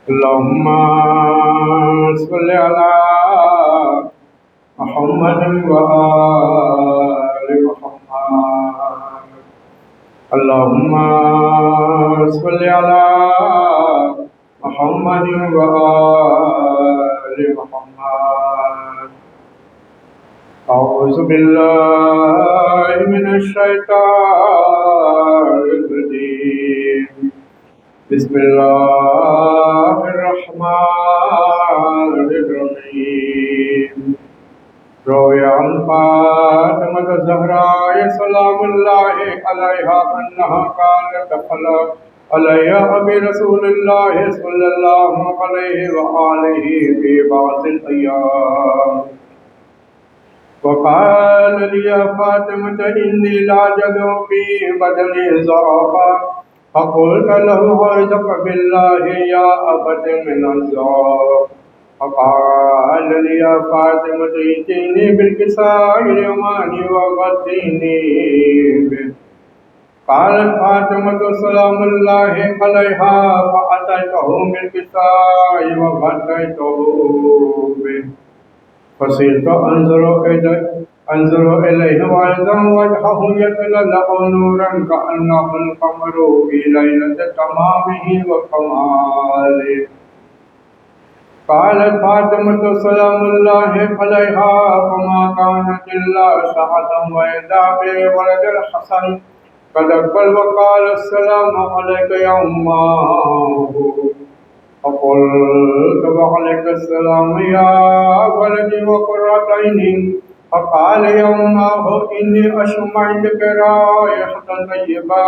اللهم صل على محمد وآل محمد. اللهم صل على محمد وآل محمد. أعوذ بالله من الشيطان الرجيم. بسم الله الرحمن الرحيم. روي عن فاطمة الزهراء سلام الله عليها أنها قالت دخل علي أبي رسول الله صلى الله عليه وآله في بعض الأيام وقال لي يا فاطمة إني لا أجد في بدني ضعفا فقلت له أعوذ بالله يا أبت من الضعف. فقال لي يا فاطمة ائتني بالكساء اليماني وغطني به. قالت فاطمة سلام الله عليها فأتيته بالكساء وغطيته به فصرت أنظر إليه وإذا وجهه يتلألأ نورا كأنه القمر في ليلة تمامه وكماله. قالت فاطمة سلام الله عليها فما كانت إلا ساعة وإذا بولد الحسن قد أقبل وقال السلام عليك يا أماه. فقلت وعليك السلام يا ولدي وقرة عيني. فقال يا أماه إني أشم عندك رائحة طيبة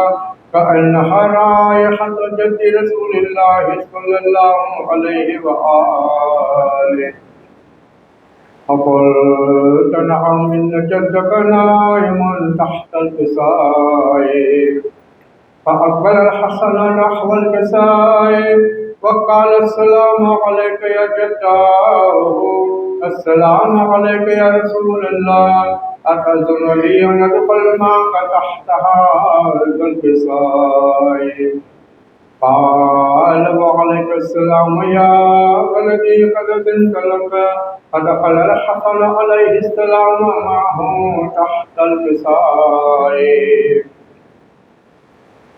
كأنها رائحة جد رسول الله صلى الله عليه وآله. فقلت نعم إن جدك نائم تحت الكساء. فأقبل الحسن نحو الكساء وقال السلام عليك يا جداه. السلام عليك يا رسول الله. أتأذن لي أن أدخل معك تحت هذا الكساء؟ قال وعليك السلام يا ولدي قد أذنت لك. فدخل الحسن عليه السلام معه تحت الكساء.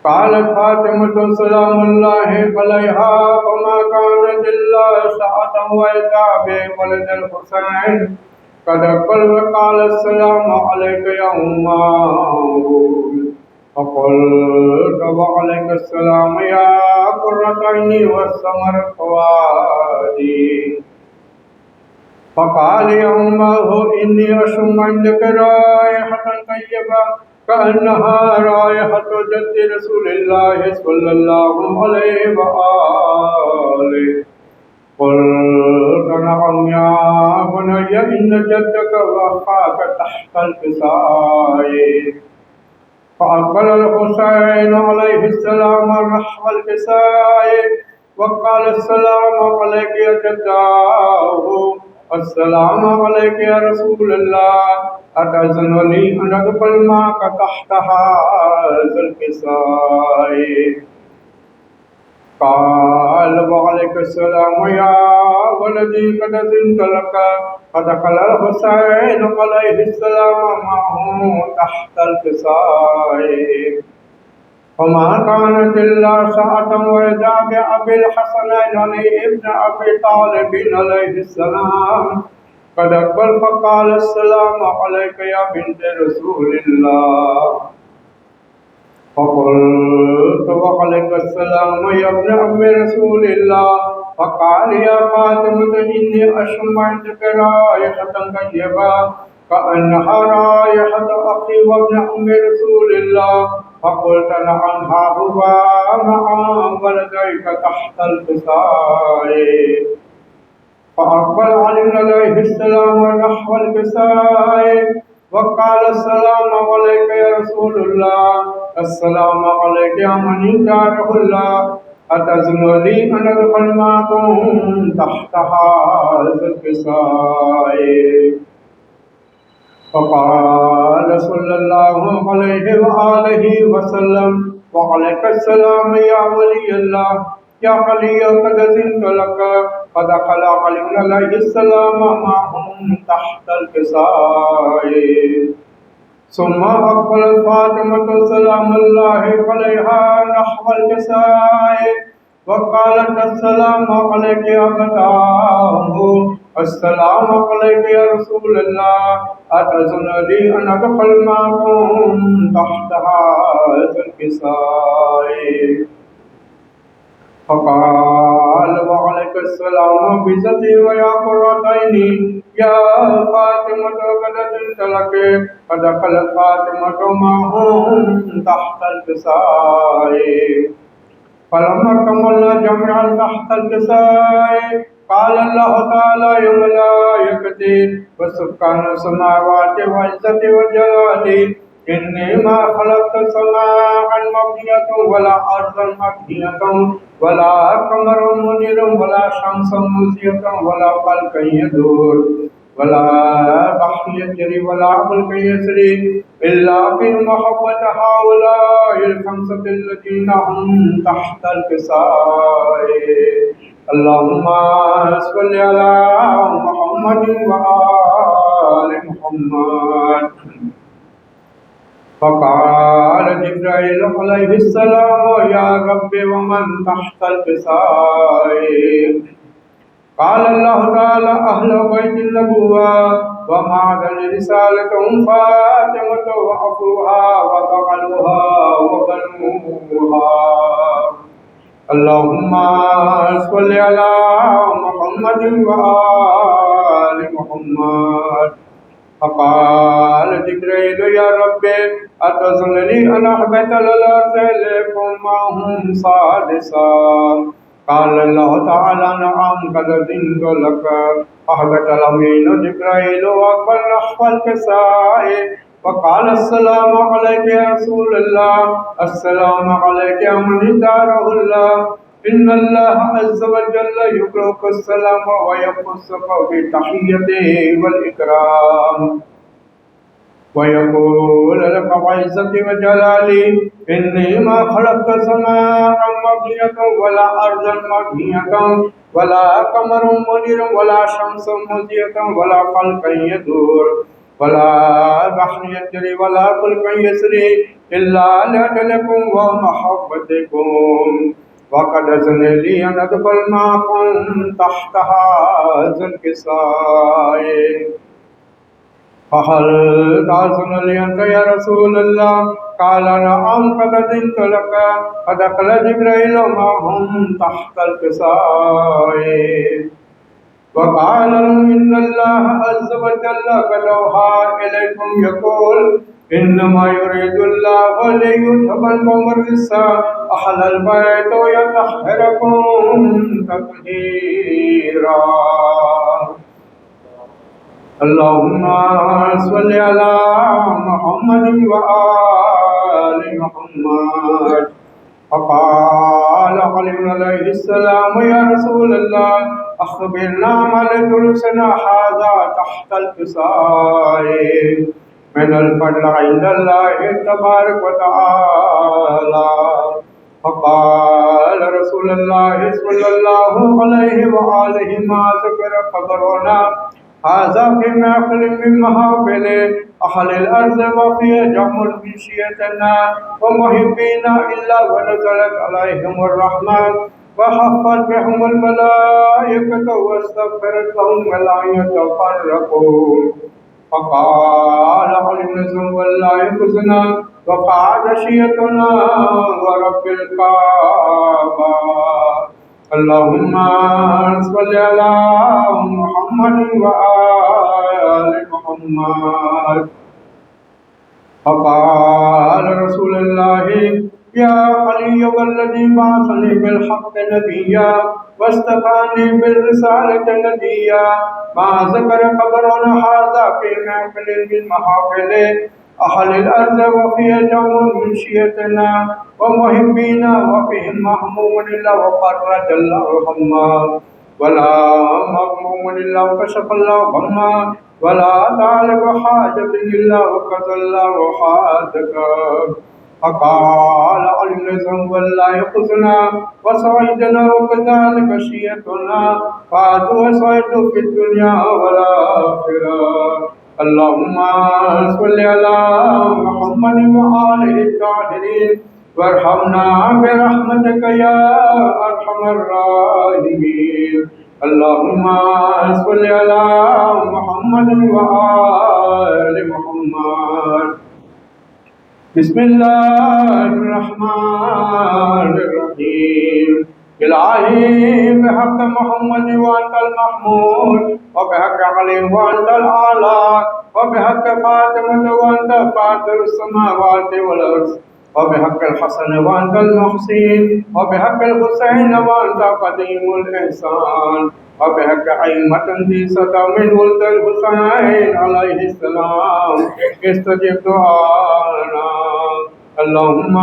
قالت فاطمة سلام الله عليها وما كانت إلا ساعة وإذا بولد الحسين قد أقبل وقال السلام عليك يا أماه. فقلت وعليك السلام يا قرة عيني والسمر فؤادي. فقال يا أماه إني أشم عندك رائحة طيبة كأنها رائحة جد رسول الله صلى الله عليه وآله. قلت نعم يا بني إن جدك وأخاك تحت الكساء. فأقبل الحسين عليه السلام نحو الكساء وقال السلام عليك يا جداه. السلام عليك يا رسول الله. أتأذن لي أن أدخل معك تحت هذا الكساء؟ قال وعليك السلام يا ولدي قد أذنت لك. فدخل الحسين عليه السلام معه تحت الكساء. وما كانت إلا ساعة وإذا بأبي الحسنين علي ابن أبي طالب عليه السلام قد أقبل فقال السلام عليك يا بنت رسول الله. فقلت وعليك السلام يا ابن أم رسول الله. فقال يا فاطمة إني أشم عندك رائحة طيبة كأنها رائحة أخي وابن أم رسول الله. فقلت نعم ها هو مع ولديك تحت الكساء. فأقبل علي عليه السلام نحو الكساء وقال السلام عليك يا رسول الله. السلام عليك يا من داره الله. أتأذن لي أن أدخل معكم تحت هذا الكساء؟ فقال صلى الله عليه وآله وسلم وعليك السلام يا ولي الله. يا علي قد زنت لك فدخل علي عليه السلام معهم تحت الكساء ثم أقبلت فاطمة سلام الله عليها نحو الكساء وقالت السلام عليك يا فتاه السلام عليك يا رسول الله أتظن لي أن أدخل معكم تحت هذا الكساء فقال وعليك السلام بزتي ويا قرة عيني يا فاطمة قد زلت لك فدخلت فاطمة معهم تحت الكساء فلما كملنا جميعا تحت الكساء قال الله تعالى يا ملائكتي وسكان السماوات وعزتي وجلالي إني ما خلقت سماء مبنية ولا أرضا مبنية ولا قمر منير ولا شمس مضيئة ولا فلك يدور ولا بحر يجري ولا فلك يسري إلا في محبة هؤلاء الخمسة الذين هم تحت الكساء اللهم صل على محمد وآل محمد فقال جبرائيل عليه السلام يا رب ومن تحت الكساء قال الله تعالى أهل بيت النبوة ومعدن رسالتهم فاطمة وأبوها وبعلها وبنوها اللهم صل على محمد وآل محمد فقال جبريل يا رب أتظن لي أن أحبط الأرض إليكم معهم سادسا قال الله تعالى نعم قد زنت لك أحبط الأمين جبريل وأقبل نحو الكساء وقال السلام عليك يا رسول الله السلام عليك يا من داره الله إن الله عز وجل يقرأك السلام ويخصك بتحيته والإكرام ويقول لك بعزتي وجلالي إني ما خلقت سماء مبنية ولا أرضا مبنية ولا قمر منير ولا شمس مضيئة ولا فلك يدور ولا بحر يجري ولا فلك يسري إلا لأجلكم ومحبتكم وقد أذن لي أن أدخل معكم تحت هذا الكساء فهل تأذن لي أنت يا رسول الله قال نعم قد أذنت لك فدخل جبريل معهم تحت الكساء وقال إن الله عز وجل قد أوحى إليكم يقول إنما يريد الله ليذهب عنكم الرجس أهل البيت ويطهركم تطهيرا اللهم صل على محمد وآل محمد فقال علي عليه السلام يا رسول الله أخبرنا ما لجلوسنا هذا تحت الكساء من الفضل عند الله تبارك وتعالى فقال رسول الله صلى الله عليه وآله ما ذكر خبرنا هذا في محفل من محافل أهل الأرض وفي جمع من شيئتنا ومحبين إلا ونزلت عليهم الرحمة وحفت بهم الملائكة واستغفرت لهم ولا يتفرقون فقال علي والله حسنا وقعد شيئتنا ورب الكعبة اللهم صل على محمد وآل محمد فقال رسول الله يا علي والذي بعثني بالحق نبيا واستفاني بالرسالة نبيا ما ذكر خبرنا هذا في محفل من محافل أهل الأرض وفي جمع من شيئتنا ومحبينا وفيهم محموم إلا وفرج الله هما ولا مغموم إلا وكشف الله هما ولا تعلق حاجة إلا وقضى الله حاجتك فقال الذي والله خذنا وصعدنا وكذلك شيئتنا فاتوا وصعدوا في الدنيا والآخرة. اللهم صل على محمد وآله الطاهرين وارحمنا برحمتك يا أرحم الراحمين. اللهم صل على محمد وآل محمد. بسم الله الرحمن الرحيم. إلهي بحق محمد وأنت المحمود وبحق علي وأنت الأعلى وبحق فاطمة وأنت فاطر السماوات والأرض وبحق الحسن وأنت المحسن وبحق الحسين وأنت قديم الإحسان وبحق أئمة تيسة من ولد الحسين عليه السلام استجب دعانا. اللهم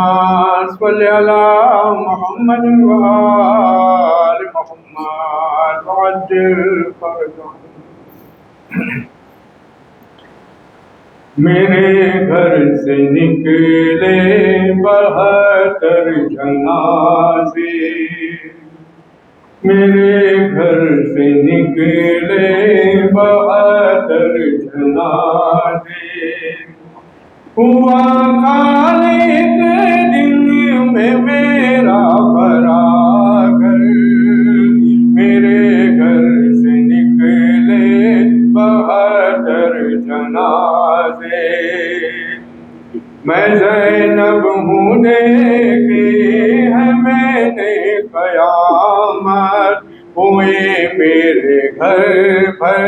صل على محمد وآل محمد وعجل فرجهم. میرے گھر سے نکلے 72 جنازے، میرے گھر سے نکلے 72 جنازے. ہوا خالق دن میں میرا بھرا گھر، میرے گھر سے نکلے 72 جنازے. میں زینب ہوں دیکھی ہے میں نے قیامت، ہوئے میرے گھر پر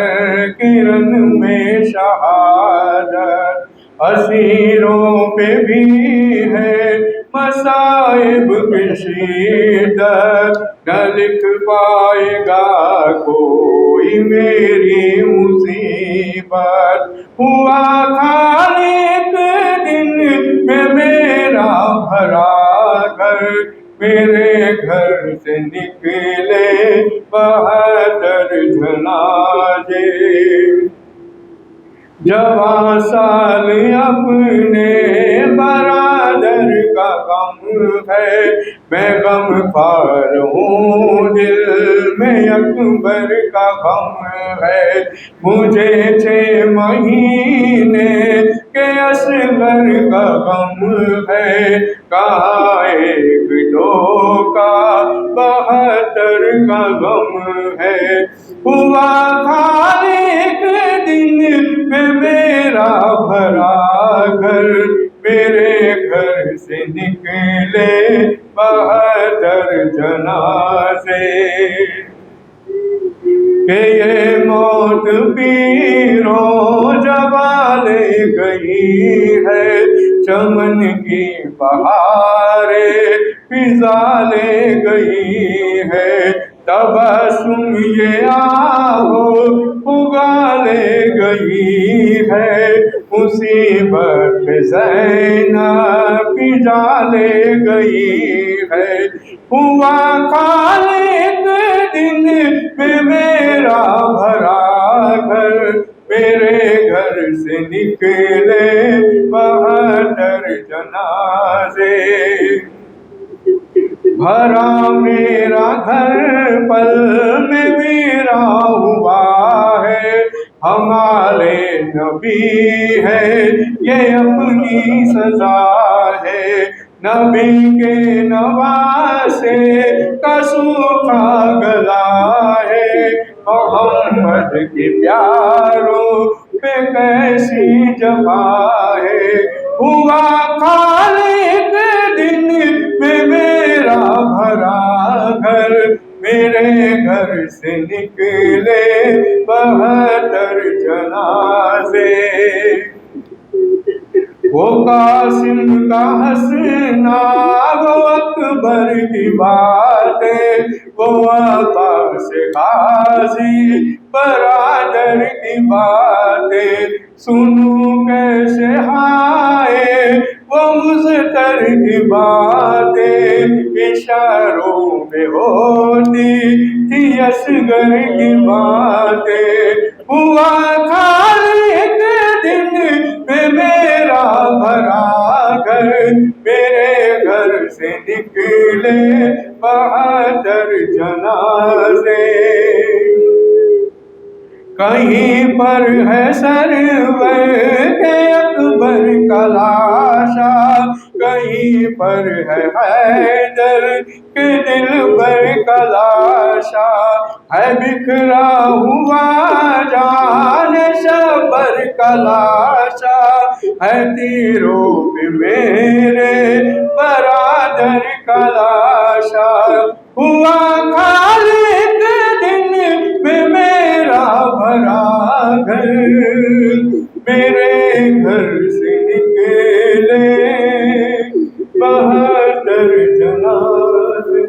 کرن میں شہادت. اسیروں پہ بھی ہے مصائب کی شدت، نہ لکھ پائے گا کوئی میری مصیبت. ہوا خالق دن میں میرا بھرا گھر، میرے گھر سے نکلے 72 جنازے. جوان سال اپنے برادر کا غم ہے، میں غم خوار ہوں دل میں اکبر کا غم ہے. مجھے 6 مہینے کے اصغر کا غم ہے، کہاں 1-2 کا 72 کا غم ہے. ہوا خالق دن میں میرا بھرا گھر، میرے گھر سے نکلے 72 جنازے. کہ یہ موت پیروں جوان لے گئی ہے، چمن کی بہاریں فضا لے گئی ہے. تبسم یہ آہو اگا لے گئی ہے، مصیبت زینب کی جا لے گئی ہے. ہوا خالق دن میں میرا بھرا گھر، میرے گھر سے نکلے 72 جنازے. بھرا میرا گھر پل میں ویرا ہوا ہے، ہمارے نبی ہے یہ اپنی سزا ہے. نبی کے نواسے کا سوکھا گلا ہے، محمد کے پیاروں پہ کیسی جفا ہے. ہوا خالق دن میں میرا بھرا گھر، میرے گھر سے نکلے 72 جنازے. وہ قاسم کا ہنسنا، وہ اکبر کی باتیں، وہ عباس غازی برادر کی باتیں. سنوں کیسے ہائے وہ مضطر کی باتیں، اشاروں میں ہوتی تھی اصغر کی باتیں. ہوا خالق دن میں میرا بھرا گھر میرے گھر سے نکلے 72 جنازے کہیں پر ہے سرور کے اکبر کا لاشا کہیں پر ہے حیدر کے دلبر کا لاشا ہے بکھرا ہوا جان شبر کا لاشا ہے تیروں پہ میرے برادر کا لاشا ہوا خالق دن میں میرا بھرا گھر میرے گھر سے نکلے 72 جنازے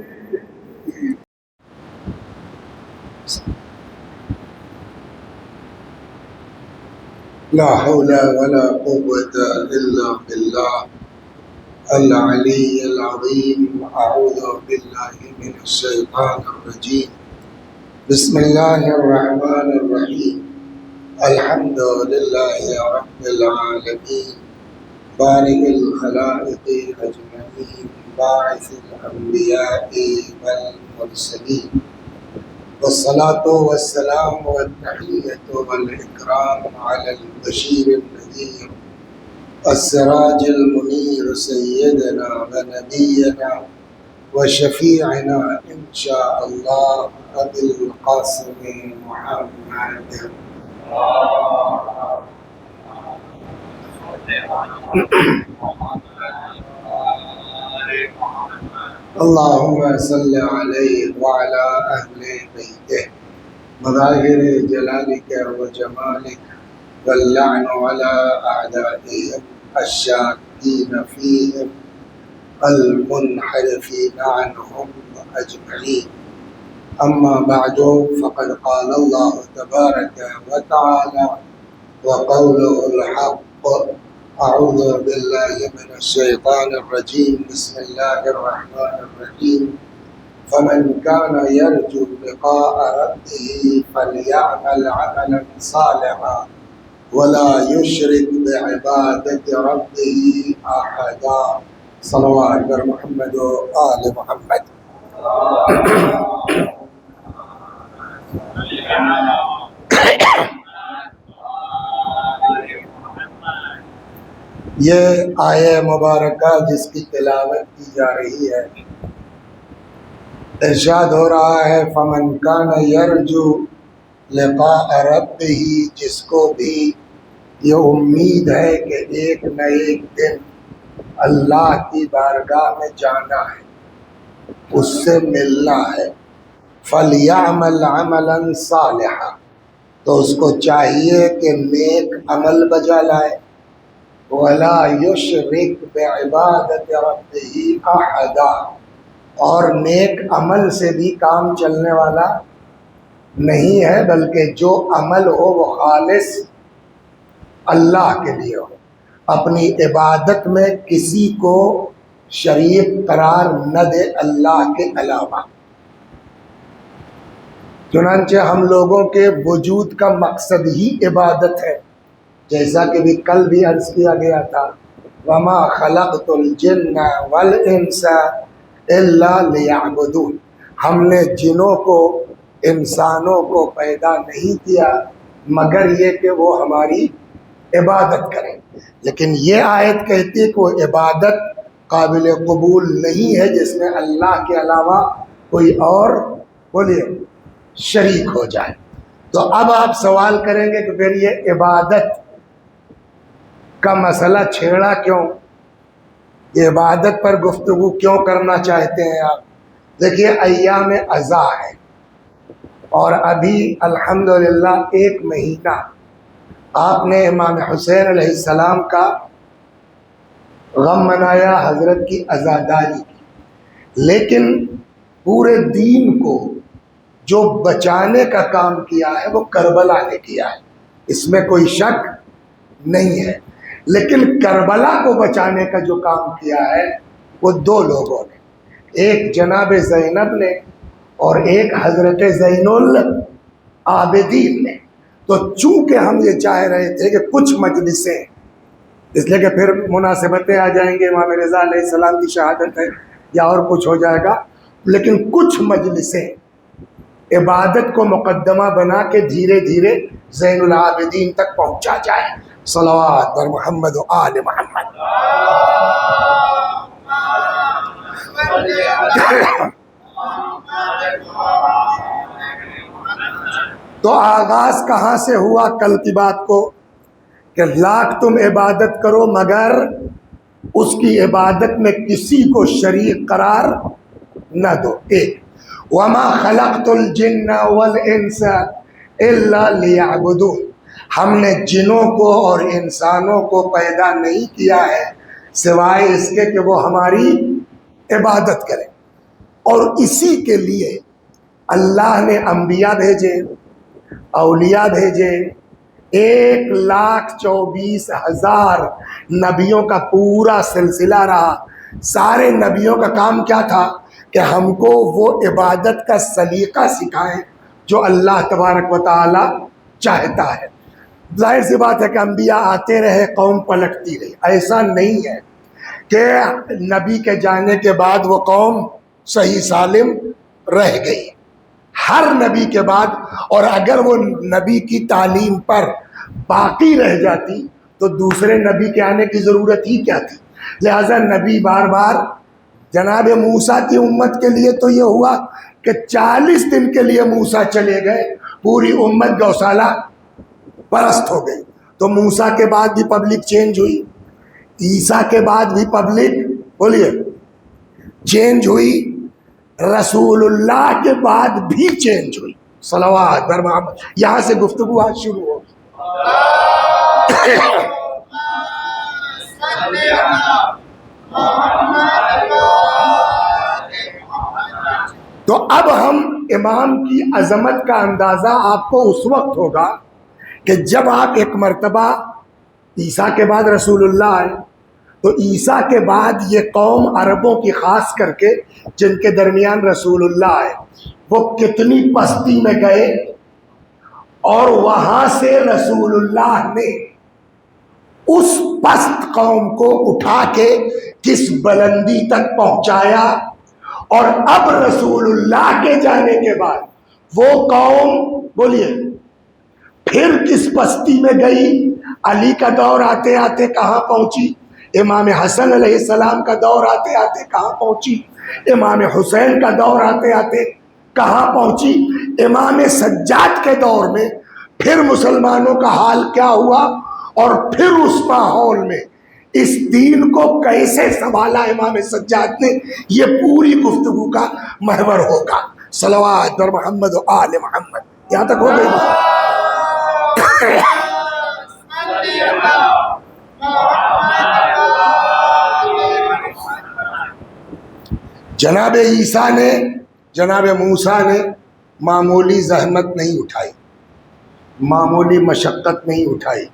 لا حول ولا قوة إلا بالله العلي العظيم. أعوذ بالله من الشيطان الرجيم. بسم الله الرحمن الرحيم. الحمد لله رب العالمين بارئ الخلائق أجمعين باعث الأنبياء والمرسلين والصلاة والسلام والتحية والإكرام على البشير النذير السراج المنير سيدنا ونبينا وشفيعنا إن شاء الله أبي القاسم محمد. اللهم صل عليه وعلى أهل بيته مظاهر جلالك وجمالك واللعن على أعدائهم الشاكين فيهم المنحرفين عنهم أجمعين. أما بعد فقد قال الله تبارك وتعالى وقوله الحق. أعوذ بالله من الشيطان الرجيم. بسم الله الرحمن الرحيم. فمن كان يرجو لقاء ربه فليعمل عملا صالحا ولا يشرك بعبادة ربه أحدا. صلوات بر محمد وآل محمد. یہ آیہ مبارکہ جس کی تلاوت کی جا رہی ہے ارشاد ہو رہا ہے فمن کان یرجو لقاء ربہ، جس کو بھی یہ امید ہے کہ ایک نہ ایک دن اللہ کی بارگاہ میں جانا ہے، اس سے ملنا ہے، فلیعمل عملا صالحا، تو اس کو چاہیے کہ نیک عمل بجا لائے، ولا یشرک بعبادت ربہ احدا، اور نیک عمل سے بھی کام چلنے والا نہیں ہے، بلکہ جو عمل ہو وہ خالص اللہ کے لیے ہو، اپنی عبادت میں کسی کو شریک قرار نہ دے اللہ کے علاوہ۔ چنانچہ ہم لوگوں کے وجود کا مقصد ہی عبادت ہے، جیسا کہ بھی کل بھی عرض کیا گیا تھا وَمَا خَلَقْتُ الْجِنَّ وَالْإِنسَ إِلَّا لِيَعْبُدُونَ، ہم نے جنوں کو انسانوں کو پیدا نہیں کیا مگر یہ کہ وہ ہماری عبادت کریں۔ لیکن یہ آیت کہتی ہے کہ وہ عبادت قابل قبول نہیں ہے جس میں اللہ کے علاوہ کوئی اور بولیے شریک ہو جائے۔ تو اب آپ سوال کریں گے کہ پھر یہ عبادت کا مسئلہ چھیڑا کیوں، یہ عبادت پر گفتگو کیوں کرنا چاہتے ہیں آپ؟ دیکھیے ایام عزا ہے اور ابھی الحمدللہ 1 مہینہ آپ نے امام حسین علیہ السلام کا غم منایا، حضرت کی عزاداری کی، لیکن پورے دین کو جو بچانے کا کام کیا ہے وہ کربلا نے کیا ہے، اس میں کوئی شک نہیں ہے، لیکن کربلا کو بچانے کا جو کام کیا ہے وہ 2 لوگوں نے، ایک جناب زینب نے اور ایک حضرت زین العابدین نے۔ تو چونکہ ہم یہ چاہ رہے تھے کہ کچھ مجلسیں اس لیے کہ پھر مناسبتیں آ جائیں گے، امام رضا علیہ السلام کی شہادت ہے یا اور کچھ ہو جائے گا، لیکن کچھ مجلسیں عبادت کو مقدمہ بنا کے دھیرے دھیرے زین العابدین تک پہنچا جائے. صلوات بر محمد و آل محمد. تو آغاز کہاں سے ہوا کل کی بات کو کہ لاکھ تم عبادت کرو مگر اس کی عبادت میں کسی کو شریک قرار نہ دو. ایک وما خلقت الجن والانس الا لیعبدون، ہم نے جنوں کو اور انسانوں کو پیدا نہیں کیا ہے سوائے اس کے کہ وہ ہماری عبادت کریں. اور اسی کے لیے اللہ نے انبیاء بھیجے، اولیاء بھیجے، 1,24,000 نبیوں کا پورا سلسلہ رہا. سارے نبیوں کا کام کیا تھا کہ ہم کو وہ عبادت کا سلیقہ سکھائیں جو اللہ تبارک و تعالی چاہتا ہے. ظاہر سی بات ہے کہ انبیاء آتے رہے، قوم پلٹتی رہی. ایسا نہیں ہے کہ نبی کے جانے کے بعد وہ قوم صحیح سالم رہ گئی. ہر نبی کے بعد، اور اگر وہ نبی کی تعلیم پر باقی رہ جاتی تو دوسرے نبی کے آنے کی ضرورت ہی کیا تھی. لہذا نبی بار بار، جناب موسیٰ کی امت کے لیے تو یہ ہوا کہ 40 دن کے لیے موسیٰ چلے گئے، پوری امت گوشالہ پرست ہو گئی. تو موسیٰ کے بعد بھی پبلک چینج ہوئی، عیسیٰ کے بعد بھی پبلک بولیے چینج ہوئی، رسول اللہ کے بعد بھی چینج ہوئی. صلوات بر محمد. یہاں سے گفتگو آج شروع ہو. تو اب ہم امام کی عظمت کا اندازہ آپ کو اس وقت ہوگا کہ جب آپ ایک مرتبہ عیسیٰ کے بعد رسول اللہ آئے تو عیسیٰ کے بعد یہ قوم عربوں کی خاص کر کے جن کے درمیان رسول اللہ آئے وہ کتنی پستی میں گئے، اور وہاں سے رسول اللہ نے اس پست قوم کو اٹھا کے کس بلندی تک پہنچایا. اور اب رسول اللہ کے جانے کے بعد وہ قوم بولیے پھر کس پستی میں گئی. علی کا دور آتے آتے کہاں پہنچی، امام حسن علیہ السلام کا دور آتے آتے کہاں پہنچی، امام حسین کا دور آتے آتے کہاں پہنچی، امام سجاد کے دور میں پھر مسلمانوں کا حال کیا ہوا، اور پھر اس ماحول میں اس دین کو کیسے سنبھالا امام سجاد نے. یہ پوری گفتگو کا محور ہوگا. صلوات بر محمد و آل محمد. یہاں تک ہو گئی. جناب عیسیٰ نے، جناب موسیٰ نے معمولی زحمت نہیں اٹھائی، معمولی مشقت نہیں اٹھائی،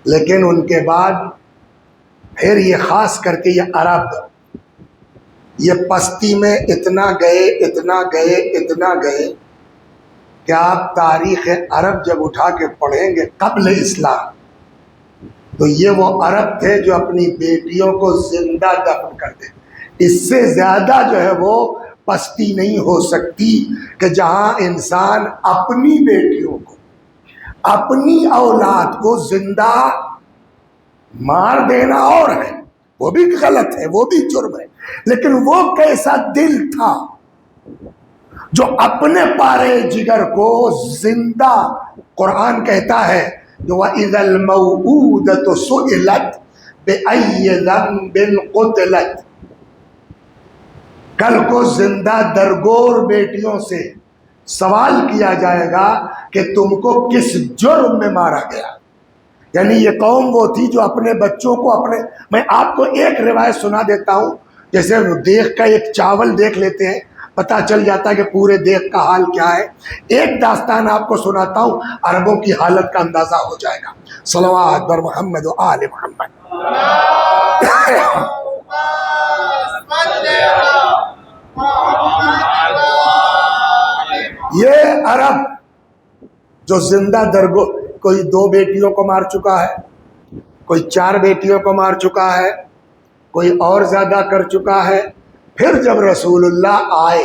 لیکن ان کے بعد پھر یہ خاص کر کے یہ عرب یہ پستی میں اتنا گئے اتنا گئے اتنا گئے کہ آپ تاریخ عرب جب اٹھا کے پڑھیں گے قبل اسلام تو یہ وہ عرب تھے جو اپنی بیٹیوں کو زندہ دفن کرتے. اس سے زیادہ جو ہے وہ پستی نہیں ہو سکتی کہ جہاں انسان اپنی بیٹیوں کو، اپنی اولاد کو زندہ مار دینا اور ہے، وہ بھی غلط ہے، وہ بھی جرم ہے، لیکن وہ کیسا دل تھا جو اپنے پارے جگر کو زندہ، قرآن کہتا ہے وَإِذَا الْمَوْءُودَةُ سُئِلَتْ بِأَيِّ ذَنبٍ قُتِلَتْ، کل کو زندہ درگور بیٹیوں سے سوال کیا جائے گا کہ تم کو کس جرم میں مارا گیا. یعنی یہ قوم وہ تھی جو اپنے بچوں کو میں آپ کو ایک روایت سنا دیتا ہوں، جیسے دیکھ کا ایک چاول دیکھ لیتے ہیں پتہ چل جاتا ہے کہ پورے دیکھ کا حال کیا ہے. ایک داستان آپ کو سناتا ہوں، عربوں کی حالت کا اندازہ ہو جائے گا. صلوات بر محمد و آل محمد. یہ عرب جو زندہ درگو کوئی 2 بیٹیوں کو مار چکا ہے، کوئی 4 بیٹیوں کو مار چکا ہے، کوئی اور زیادہ کر چکا ہے۔ پھر جب رسول اللہ آئے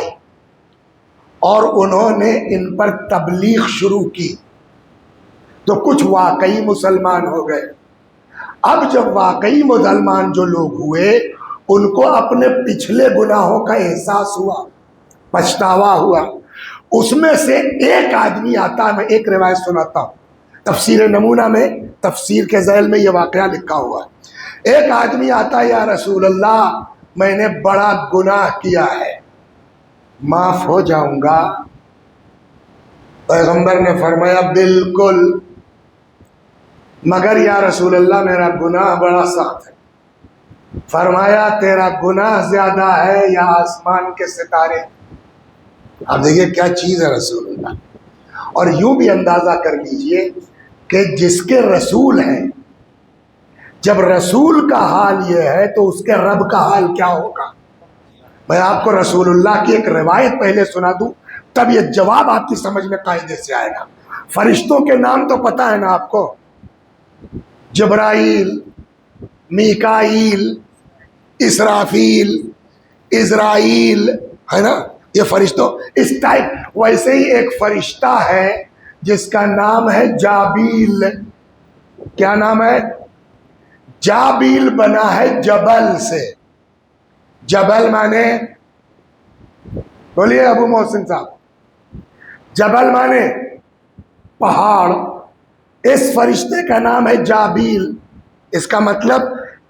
اور انہوں نے ان پر تبلیغ شروع کی تو کچھ واقعی مسلمان ہو گئے۔ اب جب واقعی مسلمان جو لوگ ہوئے ان کو اپنے پچھلے گناہوں کا احساس ہوا، پچھتاوا ہوا۔ اس میں سے ایک آدمی آتا ہے، میں ایک روایت سناتا ہوں، تفسیر نمونہ میں تفسیر کے ذیل میں یہ واقعہ لکھا ہوا ہے۔ ایک آدمی آتا ہے، یا رسول اللہ میں نے بڑا گناہ کیا ہے، معاف ہو جاؤں گا؟ پیغمبر نے فرمایا بالکل، مگر یا رسول اللہ میرا گناہ بڑا سخت ہے۔ فرمایا تیرا گناہ زیادہ ہے یا آسمان کے ستارے؟ اب دیکھیے کیا چیز ہے رسول اللہ۔ اور یوں بھی اندازہ کر لیجئے کہ جس کے رسول ہیں، جب رسول کا حال یہ ہے تو اس کے رب کا حال کیا ہوگا؟ میں آپ کو رسول اللہ کی ایک روایت پہلے سنا دوں، تب یہ جواب آپ کی سمجھ میں قاعدے سے آئے گا۔ فرشتوں کے نام تو پتہ ہے نا آپ کو، جبرائیل، میکائیل، اسرافیل، اسرائیل، ہے نا، یہ فرشتوں اس ٹائپ۔ ویسے ہی ایک فرشتہ ہے جس کا نام ہے جابیل۔ کیا نام ہے؟ جابیل بنا ہے جبل سے۔ جبل مانے، بولیے ابو محسن صاحب، جبل مانے پہاڑ۔ اس فرشتے کا نام ہے جابیل۔ اس کا مطلب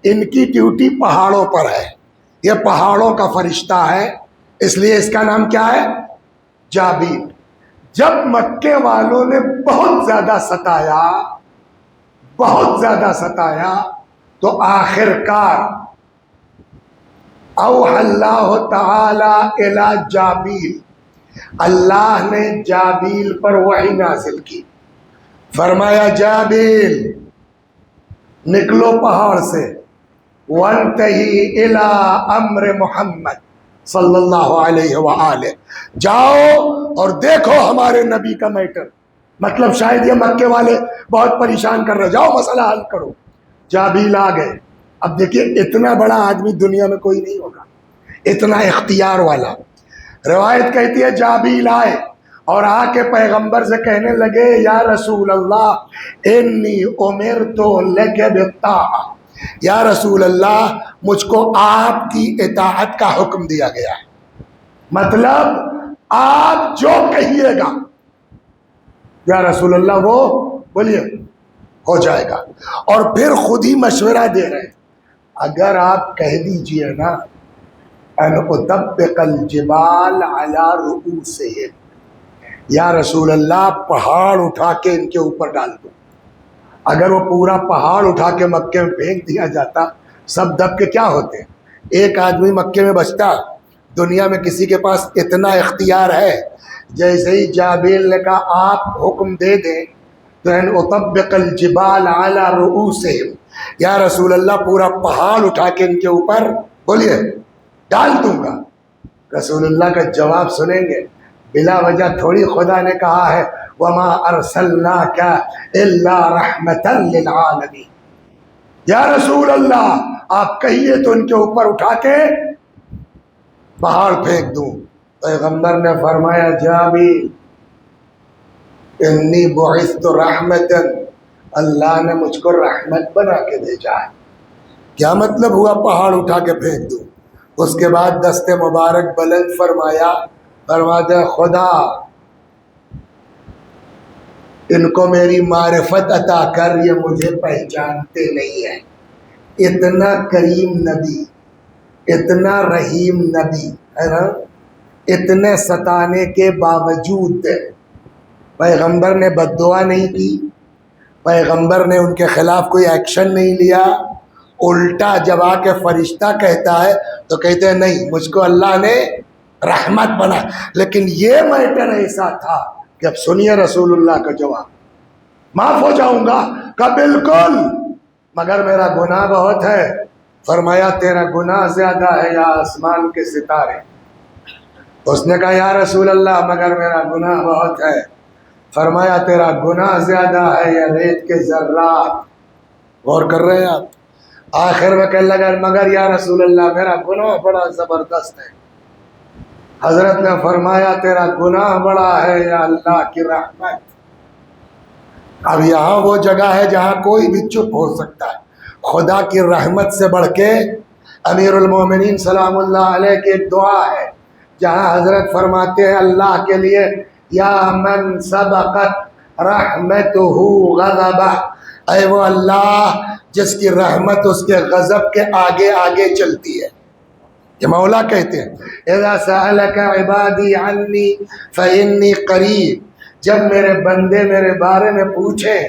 ان کی ڈیوٹی پہاڑوں پر ہے، یہ پہاڑوں کا فرشتہ ہے، اس لیے اس کا نام کیا ہے؟ جابیل۔ جب مکے والوں نے بہت زیادہ ستایا، بہت زیادہ ستایا، تو آخر کار اوحی اللہ تعالی الی جابیل، اللہ نے جابیل پر وحی نازل کی۔ فرمایا جابیل نکلو پہاڑ سے، وانتہی الی امر محمد صلی اللہ علیہ وآلہ، جاؤ اور دیکھو ہمارے نبی کا میٹر۔ مطلب شاید یہ مکے والے بہت پریشان کر رہے، جاؤ مسئلہ حل کرو۔ جابیل آ گئے۔ اب دیکھیے اتنا بڑا آدمی دنیا میں کوئی نہیں ہوگا، اتنا اختیار والا۔ روایت کہتی ہے جابیل آئے اور آ کے پیغمبر سے کہنے لگے یا رسول اللہ انی امرت لک بالطاعہ، یا رسول اللہ مجھ کو آپ کی اطاعت کا حکم دیا گیا ہے، مطلب آپ جو کہیے گا یا رسول اللہ وہ بولیے ہو جائے گا۔ اور پھر خود ہی مشورہ دے رہے ہیں، اگر آپ کہہ دیجئے نا ان اطبق الجبال علی رؤوسہم، یا رسول اللہ پہاڑ اٹھا کے ان کے اوپر ڈال دو۔ اگر وہ پورا پہاڑ اٹھا کے مکے میں پھینک دیا جاتا، سب دب کے کیا ہوتے؟ ایک آدمی مکے میں بچتا۔ دنیا میں کسی کے پاس اتنا اختیار ہے؟ جیسے ہی جابیل نے کہا آپ حکم دے دیں تو ان اطبق الجبال علی رؤوسہم، یا رسول اللہ پورا پہاڑ اٹھا کے ان کے اوپر بولیے ڈال دوں گا۔ رسول اللہ کا جواب سنیں گے؟ بلا وجہ تھوڑی خدا نے کہا ہے وما ارسلناک الا رحمتا للعالمین۔ یا رسول اللہ آپ کہیے تو ان کے اوپر اٹھا کے پہاڑ پھینک دوں۔ پیغمبر نے فرمایا جابیل انی بعثت رحمتا، اللہ نے مجھ کو رحمت بنا کے بھیجا ہے۔ کیا مطلب ہوا پہاڑ اٹھا کے پھینک دوں؟ اس کے بعد دست مبارک بلند فرمایا، فرمایا خدا ان کو میری معرفت عطا کر، یہ مجھے پہچانتے نہیں ہیں۔ اتنا کریم نبی، اتنا رحیم نبی ہے نا، اتنے ستانے کے باوجود پیغمبر نے بد دعا نہیں کی، پیغمبر نے ان کے خلاف کوئی ایکشن نہیں لیا۔ الٹا جب آ کے فرشتہ کہتا ہے تو کہتے ہیں نہیں مجھ کو اللہ نے رحمت بنا۔ لیکن یہ میٹر ایسا تھا کہ اب سنیے رسول اللہ کا جواب، معاف ہو جاؤں گا؟ کہ بالکل، مگر میرا گناہ بہت ہے۔ فرمایا تیرا گناہ زیادہ ہے یا آسمان کے ستارے؟ اس نے کہا یا رسول اللہ مگر میرا گناہ بہت ہے۔ فرمایا تیرا گناہ زیادہ ہے یا ریت کے ذرات؟ غور کر رہے ہیں آپ؟ آخر میں کہنے لگا مگر یا رسول اللہ میرا گناہ بڑا زبردست ہے۔ حضرت نے فرمایا تیرا گناہ بڑا ہے یا اللہ کی رحمت؟ اب یہاں وہ جگہ ہے جہاں کوئی بھی چپ ہو سکتا ہے۔ خدا کی رحمت سے بڑھ کے امیر المومنین سلام اللہ علیہ کی ایک دعا ہے جہاں حضرت فرماتے ہیں اللہ کے لیے یا من سبقت رحمتہ غضبہ، اے وہ اللہ جس کی رحمت اس کے غضب کے آگے آگے چلتی ہے۔ یہ مولا کہتے ہیں اذا سألک عبادی عنی فإنی قریب، جب میرے بندے میرے بارے میں پوچھیں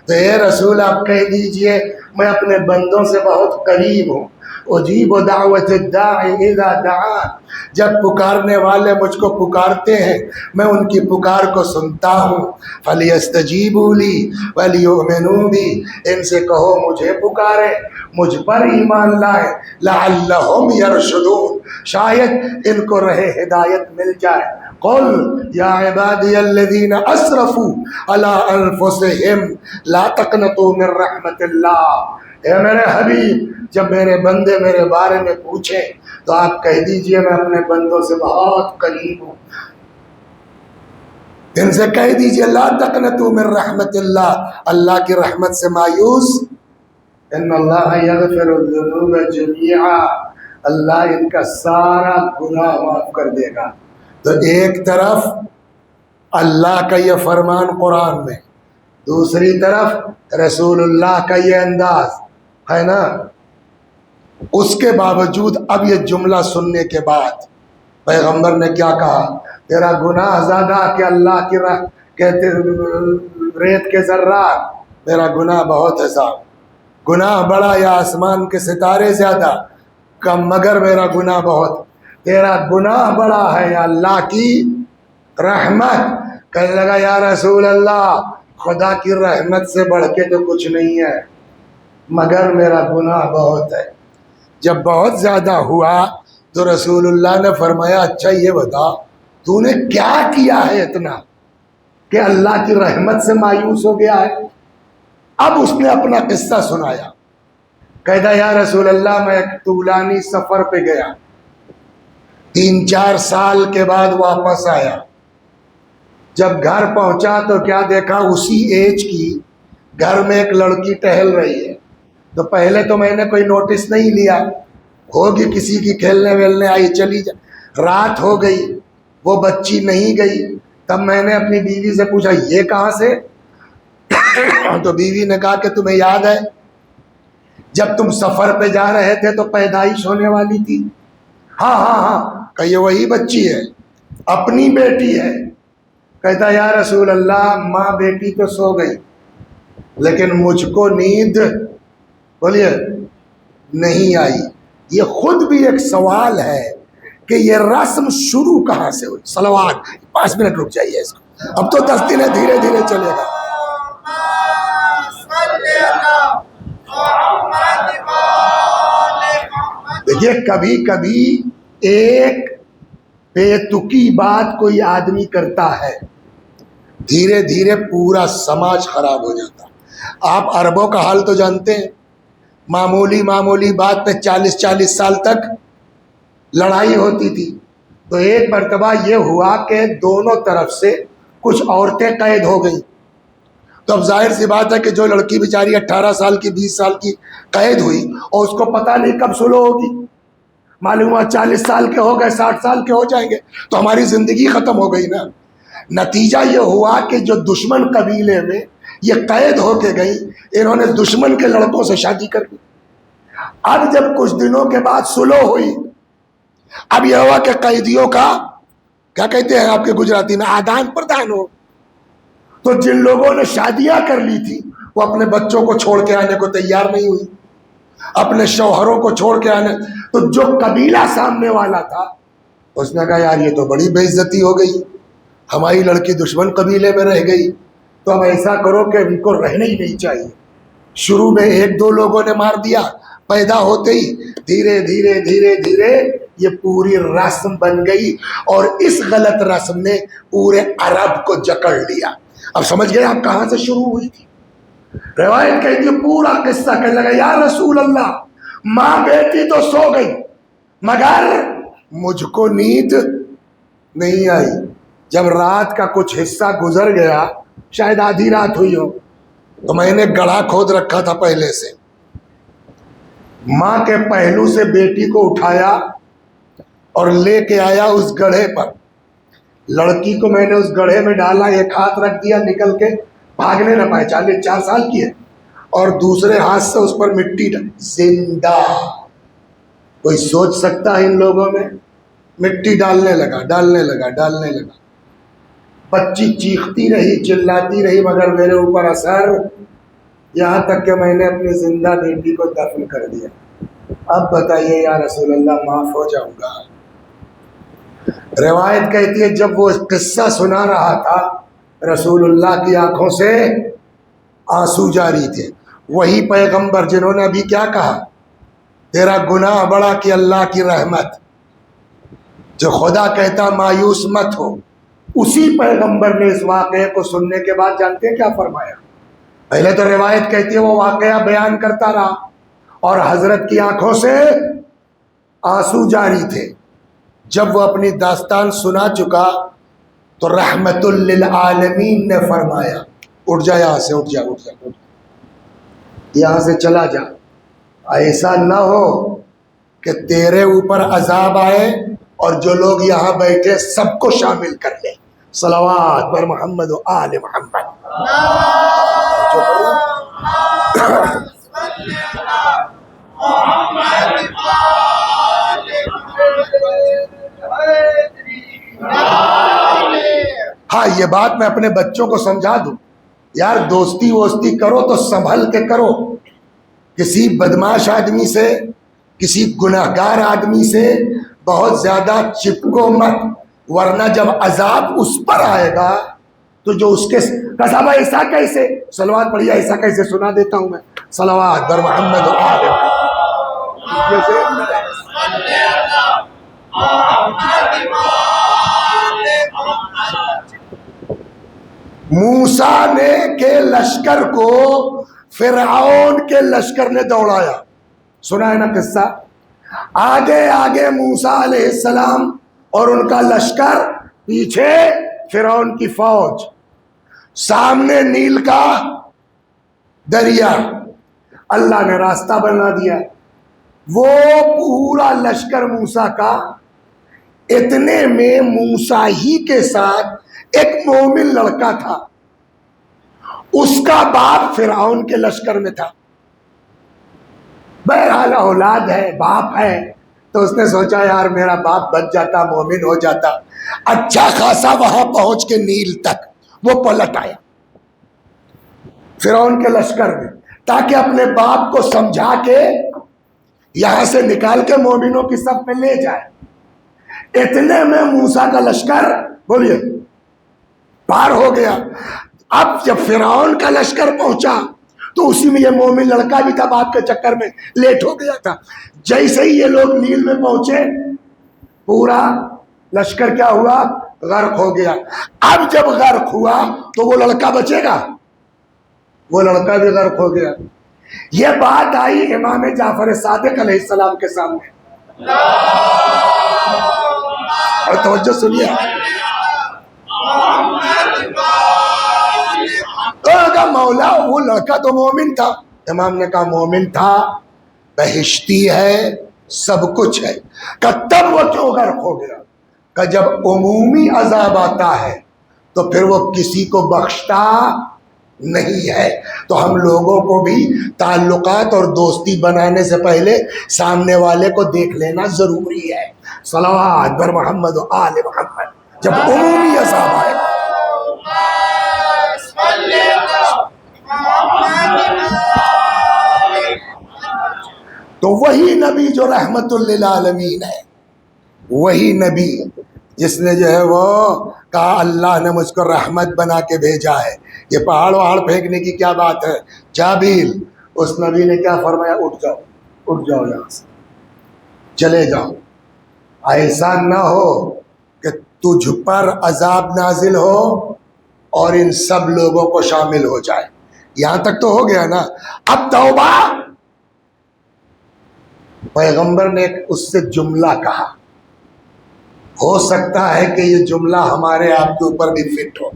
تو اے رسول آپ کہہ دیجئے میں اپنے بندوں سے بہت قریب ہوں۔ اجیب دعوت الداعی اذا دعان، جب پکارنے والے مجھ کو پکارتے ہیں میں ان کی پکار کو سنتا ہوں۔ فلیستجیبوا لی ولیؤمنوا بی، ان سے کہو مجھے پکارے مجھ پر ایمان لائے، لعلہم یرشدون، شاید ان کو راہ ہدایت مل جائے۔ قل یا عبادی الذین اسرفوا علی انفسہم لا تقنطوا من رحمت اللہ، اے میرے حبیب جب میرے بندے میرے بارے میں پوچھیں تو آپ کہہ دیجئے میں اپنے بندوں سے بہت قریب ہوں۔ ان سے کہہ دیجئے لا تقنطوا من رحمت اللہ، اللہ کی رحمت سے مایوس، ان اللہ یغفر الذنوب جميعا، اللہ ان کا سارا گناہ معاف کر دے گا۔ تو ایک طرف اللہ کا یہ فرمان قرآن میں، دوسری طرف رسول اللہ کا یہ انداز ہے نا۔ اس کے باوجود اب یہ جملہ سننے کے بعد پیغمبر نے کیا کہا؟ تیرا گناہ زیادہ کہ اللہ کی راہ کہتے ریت کے ذرات، میرا گناہ بہت ہے صاحب، گناہ بڑا یا آسمان کے ستارے زیادہ کم، مگر میرا گناہ بہت، تیرا گناہ بڑا ہے یا اللہ کی رحمت؟ کہنے لگا یا رسول اللہ خدا کی رحمت سے بڑھ کے تو کچھ نہیں ہے، مگر میرا گناہ بہت ہے۔ جب بہت زیادہ ہوا تو رسول اللہ نے فرمایا اچھا یہ بتا تو نے کیا کیا ہے اتنا کہ اللہ کی رحمت سے مایوس ہو گیا ہے؟ اب اس نے اپنا قصہ سنایا، کہتا یا رسول اللہ میں ایک طولانی سفر پہ گیا، 3-4 سال کے بعد واپس آیا، جب گھر پہنچا تو کیا دیکھا اسی ایج کی گھر میں ایک لڑکی ٹہل رہی ہے۔ تو پہلے تو میں نے کوئی نوٹس نہیں لیا، ہوگی کسی کی کھیلنے ویلنے آئی چلی جا، رات ہو گئی وہ بچی نہیں گئی، تب میں نے اپنی بیوی سے پوچھا یہ کہاں سے؟ تو بیوی نے کہا کہ تمہیں یاد ہے جب تم سفر پہ جا رہے تھے تو پیدائش ہونے والی تھی؟ ہاں ہاں ہاں، کہ یہ وہی بچی ہے، اپنی بیٹی ہے۔ کہتا یا رسول اللہ ماں بیٹی تو سو گئی لیکن مجھ کو نیند بولیے نہیں آئی۔ یہ خود بھی ایک سوال ہے کہ یہ رسم شروع کہاں سے ہوئی؟ صلوات 5 منٹ رک جائیے اس کو، اب تو 10 دن ہے، دھیرے دھیرے چلے گا۔ دیکھیے کبھی کبھی ایک بے تکی بات کوئی آدمی کرتا ہے، دھیرے دھیرے پورا سماج خراب ہو جاتا۔ آپ عربوں کا حال تو جانتے ہیں، معمولی بات پہ 40 سال تک لڑائی ہوتی تھی۔ تو ایک مرتبہ یہ ہوا کہ دونوں طرف سے کچھ عورتیں قید ہو گئیں، تو اب ظاہر سی بات ہے کہ جو لڑکی بیچاری 18 سال کی 20 سال کی قید ہوئی اور اس کو پتہ نہیں کب سلو ہوگی، معلوم ہوا 40 سال کے ہو گئے 60 سال کے ہو جائیں گے تو ہماری زندگی ختم ہو گئی نا۔ نتیجہ یہ ہوا کہ جو دشمن قبیلے میں یہ قید ہو کے گئی انہوں نے دشمن کے لڑکوں سے شادی کر لی۔ اب جب کچھ دنوں کے بعد سلو ہوئی، اب یہ ہوا کہ قیدیوں کا کیا کہتے ہیں آپ کے گجراتی میں آدان پردان ہو، تو جن لوگوں نے شادیاں کر لی تھی وہ اپنے بچوں کو چھوڑ کے آنے کو تیار نہیں ہوئی، اپنے شوہروں کو چھوڑ کے آنے، تو جو قبیلہ سامنے والا تھا اس نے کہا یار یہ تو بڑی بے عزتی ہو گئی، ہماری لڑکی دشمن قبیلے میں رہ گئی، تو اب ایسا کرو کہ ان کو رہنا ہی نہیں چاہیے۔ شروع میں 1-2 لوگوں نے مار دیا، پیدا ہوتے ہی دھیرے دھیرے یہ پوری رسم بن گئی، اور اس غلط رسم نے پورے عرب کو جکڑ لیا۔ اب سمجھ گئے آپ کہاں سے شروع ہوئی تھی؟ روایت کہتی ہے پورا قصہ کہنے لگا یا رسول اللہ ماں بیٹی تو سو گئی مگر مجھ کو نیند نہیں آئی. جب رات کا کچھ حصہ گزر گیا شاید آدھی رات ہوئی ہو تو میں نے گڑھا کھود رکھا تھا پہلے سے, ماں کے پہلو سے بیٹی کو اٹھایا اور لے کے آیا اس گڑھے پر. لڑکی کو میں نے اس گڑھے میں ڈالا, ایک ہاتھ رکھ دیا, نکل کے بھاگنے نہ پائے, 4 سال کی ہے, اور دوسرے ہاتھ سے اس پر مٹی زندہ. کوئی سوچ سکتا ہے ان لوگوں میں؟ مٹی ڈالنے لگا. بچی چیختی رہی چلاتی رہی مگر میرے اوپر اثر, یہاں تک کہ میں نے اپنی زندہ بیٹی کو دفن کر دیا. اب بتائیے یا رسول اللہ معاف ہو جاؤں گا؟ روایت کہتی ہے جب وہ قصہ سنا رہا تھا رسول اللہ کی آنکھوں سے آنسو جاری تھے. وہی پیغمبر جنہوں نے ابھی کیا کہا, تیرا گناہ بڑا کہ اللہ کی رحمت, جو خدا کہتا مایوس مت ہو, اسی پیغمبر نے اس واقعے کو سننے کے بعد جانتے ہیں کیا فرمایا؟ پہلے تو روایت کہتی ہے وہ واقعہ بیان کرتا رہا اور حضرت کی آنکھوں سے آنسو جاری تھے. جب وہ اپنی داستان سنا چکا تو رحمت للعالمین نے فرمایا اٹھ جا یہاں سے, اٹھ جا یہاں سے چلا جا, ایسا نہ ہو کہ تیرے اوپر عذاب آئے اور جو لوگ یہاں بیٹھے سب کو شامل کر لے. صلوات پر محمد و آل محمد. ہاں یہ بات میں اپنے بچوں کو سمجھا دوں, یار دوستی ووستی کرو تو سنبھل کے کرو, کسی بدماش آدمی سے کسی گناہگار آدمی سے بہت زیادہ چپکو مت, ورنہ جب عذاب اس پر آئے گا تو جو اس کے صاحب ایسا کیسے, صلوات پڑھیے, ایسا کیسے سنا دیتا ہوں میں, صلوات بر محمد و آل موسیٰ نے کے لشکر کو فرعون کے لشکر نے دوڑایا, سنا ہے نا قصہ. آگے آگے موسیٰ علیہ السلام اور ان کا لشکر, پیچھے فرعون کی فوج, سامنے نیل کا دریا. اللہ نے راستہ بنا دیا. وہ پورا لشکر موسیٰ کا, اتنے میں موسیٰ ہی کے ساتھ ایک مومن لڑکا تھا, اس کا باپ فرعون کے لشکر میں تھا. بہرحال اولاد ہے, باپ ہے, تو اس نے سوچا یار میرا باپ بچ جاتا, مومن ہو جاتا. اچھا خاصا وہاں پہنچ کے نیل تک وہ پلٹ آیا فرعون کے لشکر میں, تاکہ اپنے باپ کو سمجھا کے یہاں سے نکال کے مومنوں کی صف میں لے جائے. اتنے میں موسیٰ کا لشکر بولیے پار ہو گیا. اب جب فرعون کا لشکر پہنچا تو اسی میں یہ مومن لڑکا بھی تھا, باپ کے چکر میں لیٹ ہو گیا تھا. جیسے ہی یہ لوگ نیل میں پہنچے پورا لشکر کیا ہوا, غرق ہو گیا. اب جب غرق ہوا تو وہ لڑکا بچے گا, وہ لڑکا بھی غرق ہو گیا. یہ بات آئی امام جعفر صادق علیہ السلام کے سامنے, اور توجہ سنیے, کہا مولا وہ لڑکا تو مومن تھا. امام نے کہا مومن تھا, بہشتی ہے, سب کچھ ہے. کہ تب وہ کیوں غرق ہو گیا؟ کہ جب عمومی عذاب آتا ہے تو پھر وہ کسی کو بخشتا نہیں ہے. تو ہم لوگوں کو بھی تعلقات اور دوستی بنانے سے پہلے سامنے والے کو دیکھ لینا ضروری ہے. صلوات بر محمد و آل محمد. جب عمومی عذاب آئے تو وہی نبی جو رحمت للعالمین ہے, وہی نبی جس نے جو ہے وہ کہا اللہ نے مجھ کو رحمت بنا کے بھیجا ہے. یہ پہاڑ وہاڑ پھینکنے کی کیا بات ہے, جابیل, اس نبی نے کیا فرمایا, اٹھ جاؤ یہاں سے, چلے جاؤ. ایسا نہ ہو کہ تجھ پر عذاب نازل ہو اور ان سب لوگوں کو شامل ہو جائے. یہاں تک تو ہو گیا نا. اب توبہ. پیغمبر نے اس سے جملہ کہا, ہو سکتا ہے کہ یہ جملہ ہمارے آپ کے اوپر بھی فٹ ہو,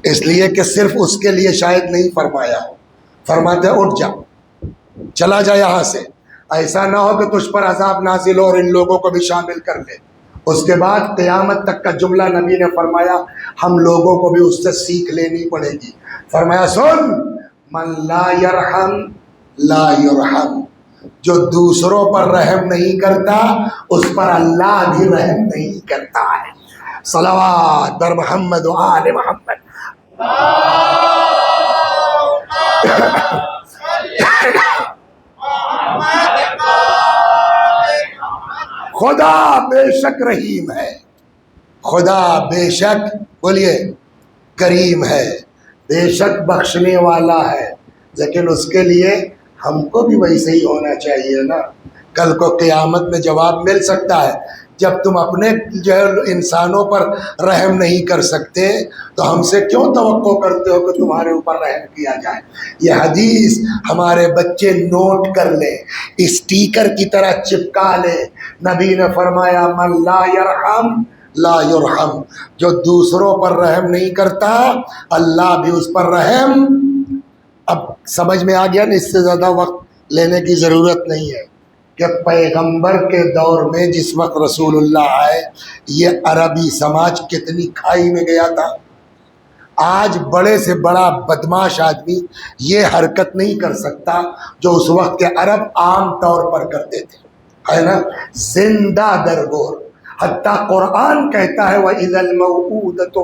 اس لیے کہ صرف اس کے لیے شاید نہیں فرمایا ہو. فرماتے اٹھ جا, چلا جا یہاں سے, ایسا نہ ہو کہ تجھ پر عذاب نازل ہو اور ان لوگوں کو بھی شامل کر لے. اس کے بعد قیامت تک کا جملہ نبی نے فرمایا ہم لوگوں کو بھی اس سے سیکھ لینی پڑے گی. فرمایا سن, من لا یرحم لا یرحم, جو دوسروں پر رحم نہیں کرتا اس پر اللہ بھی رحم نہیں کرتا ہے. صلوات بر محمد و آل محمد. خدا بے شک رحیم ہے, خدا بے شک بولیے کریم ہے, بے شک بخشنے والا ہے, لیکن اس کے لیے ہم کو بھی ویسے ہی ہونا چاہیے نا. کل کو قیامت میں جواب مل سکتا ہے. جب تم اپنے جو ہے انسانوں پر رحم نہیں کر سکتے تو ہم سے کیوں توقع کرتے ہو کہ تمہارے اوپر رحم کیا جائے. یہ حدیث ہمارے بچے نوٹ کر لیں, اسٹیکر کی طرح چپکا لیں. نبی نے فرمایا من لا یرحم لا یرحم, جو دوسروں پر رحم نہیں کرتا اللہ بھی اس پر رحم. اب سمجھ میں آ گیا نا, اس سے زیادہ وقت لینے کی ضرورت نہیں ہے کہ پیغمبر کے دور میں جس وقت رسول اللہ آئے یہ عربی سماج کتنی کھائی میں گیا تھا. آج بڑے سے بڑا بدماش آدمی یہ حرکت نہیں کر سکتا جو اس وقت کے عرب عام طور پر کرتے تھے, ہے نا, زندہ درگور. حتیٰ قرآن کہتا ہے وَإِذَا الْمَوْءُودَةُ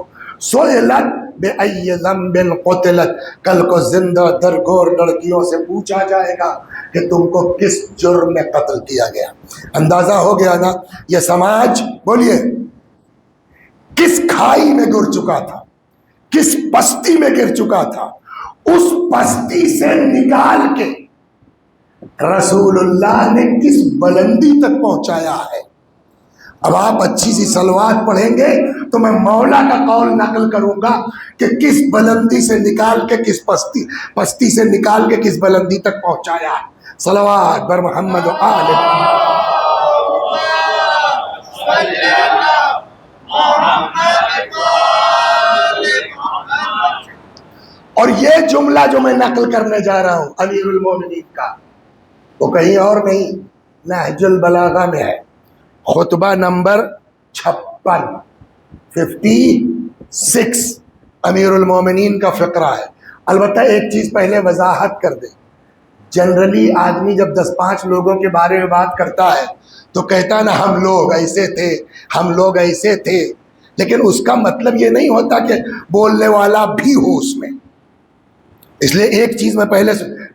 سُئِلَتْ بِأَيِّ ذَنبٍ قُتِلَتْ, کل کو زندہ درگور لڑکیوں سے پوچھا جائے گا کہ تم کو کس جرم میں قتل کیا گیا. اندازہ ہو گیا نا یہ سماج بولیے کس کھائی میں گر چکا تھا, کس پستی میں گر چکا تھا. اس پستی سے نکال کے رسول اللہ نے کس بلندی تک پہنچایا ہے. اب آپ اچھی سی صلوات پڑھیں گے تو میں مولا کا قول نقل کروں گا کہ کس بلندی سے نکال کے کس پستی سے نکال کے کس بلندی تک پہنچایا ہے. صلوات بر محمد و آل محمد. اور یہ جملہ جو میں نقل کرنے جا رہا ہوں امیر المومنین کا, وہ کہیں اور نہیں, نہج البلاغہ میں ہے, خطبہ نمبر 56 امیر المومنین کا فقرہ ہے. البتہ ایک چیز پہلے وضاحت کر دیں, جنرلی آدمی جب 10-5 لوگوں کے بارے میں بات کرتا ہے تو کہتا نا ہم لوگ ایسے تھے, ہم لوگ ایسے تھے, لیکن اس کا مطلب یہ نہیں ہوتا کہ بولنے والا بھی ہو اس میں. اس لیے ایک چیز میں پہلے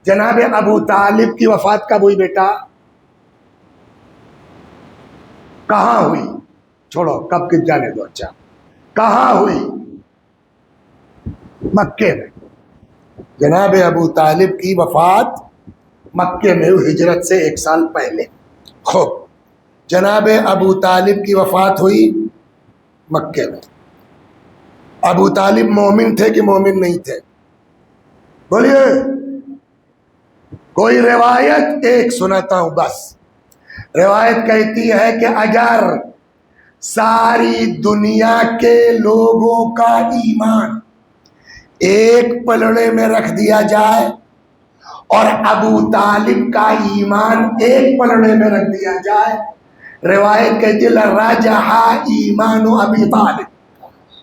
جناب ابو طالب کی وفات کب ہوئی بیٹا, کہاں ہوئی, چھوڑو کب کس جانے دو, اچھا کہاں ہوئی, مکے میں. جناب ابو طالب کی وفات مکے میں ہوئی, ہجرت سے 1 سال پہلے. خوب, جناب ابو طالب کی وفات ہوئی مکے میں. ابو طالب مومن تھے کہ مومن نہیں تھے, بولیے. کوئی روایت ایک سناتا ہوں بس. روایت کہتی ہے کہ اگر ساری دنیا کے لوگوں کا ایمان ایک پلڑے میں رکھ دیا جائے اور ابو طالب کا ایمان ایک پلڑے میں رکھ دیا جائے, روایت کہتی ہے لرجح ایمان ابی طالب,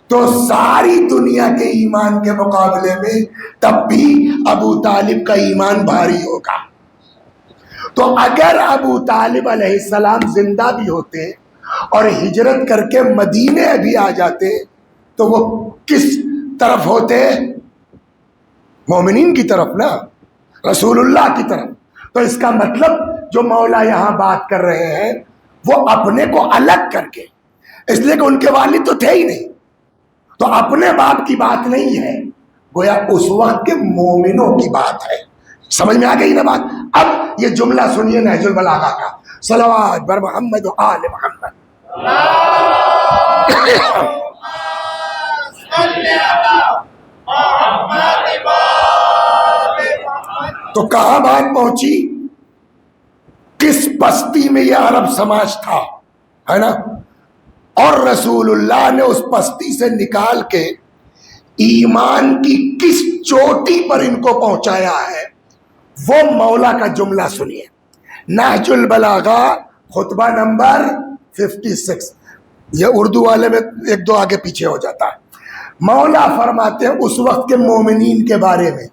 تو ساری دنیا کے ایمان کے مقابلے میں تب بھی ابو طالب کا ایمان بھاری ہوگا. تو اگر ابو طالب علیہ السلام زندہ بھی ہوتے اور ہجرت کر کے مدینے بھی آ جاتے تو وہ کس طرف ہوتے, مومنین کی طرف نا, رسول اللہ کی طرف. تو اس کا مطلب جو مولا یہاں بات کر رہے ہیں وہ اپنے کو الگ کر کے, اس لیے کہ ان کے والد تو تھے ہی نہیں, تو اپنے باپ کی بات نہیں ہے, گویا اس وقت کے مومنوں کی بات ہے. سمجھ میں آ گئی نا بات. اب یہ جملہ سنیے نہج البلاغہ کا, صلوات بر محمد و آل محمد. تو کہاں بات پہنچی؟ کس بستی میں یہ عرب سماج تھا، ہے نا؟ اور رسول اللہ نے اس بستی سے نکال کے ایمان کی کس چوٹی پر ان کو پہنچایا ہے، وہ مولا کا جملہ سنیے۔ نہج البلاغہ خطبہ نمبر 56، یہ اردو والے میں ایک دو آگے پیچھے ہو جاتا ہے۔ مولا فرماتے ہیں اس وقت کے مومنین کے بارے میں،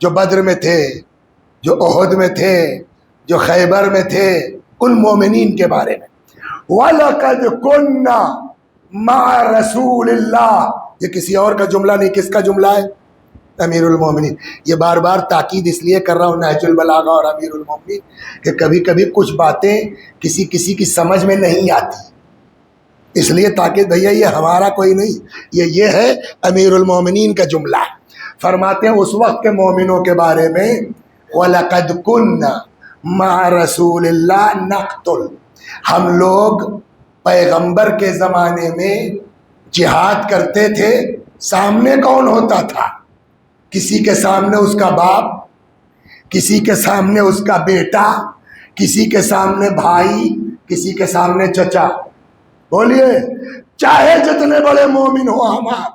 جو بدر میں تھے، جو احد میں تھے، جو خیبر میں تھے، ان مومنین کے بارے میں، وَلَقَدْ كُنَّا مَعَ رَسُولِ اللَّهِ، یہ کسی اور کا جملہ نہیں، کس کا جملہ ہے؟ امیر المومنین۔ یہ بار بار تاکید اس لیے کر رہا ہوں نہج البلاغہ اور امیر المومنین کہ کبھی کبھی کچھ باتیں کسی کی سمجھ میں نہیں آتی، اس لیے تاکید بھیا یہ ہمارا کوئی نہیں، یہ ہے امیر المومنین کا جملہ۔ فرماتے ہیں اس وقت کے مومنوں کے بارے میں، وَلَقَدْ كُنَّا مَعَ رَسُولِ اللَّهِ نَقْتُلُ، ہم لوگ پیغمبر کے زمانے میں جہاد کرتے تھے۔ سامنے کون ہوتا تھا؟ کسی کے سامنے اس کا باپ، کسی کے سامنے اس کا بیٹا، کسی کے سامنے بھائی، کسی کے سامنے چچا۔ بولیے، چاہے جتنے بڑے مومن ہو ہم آپ،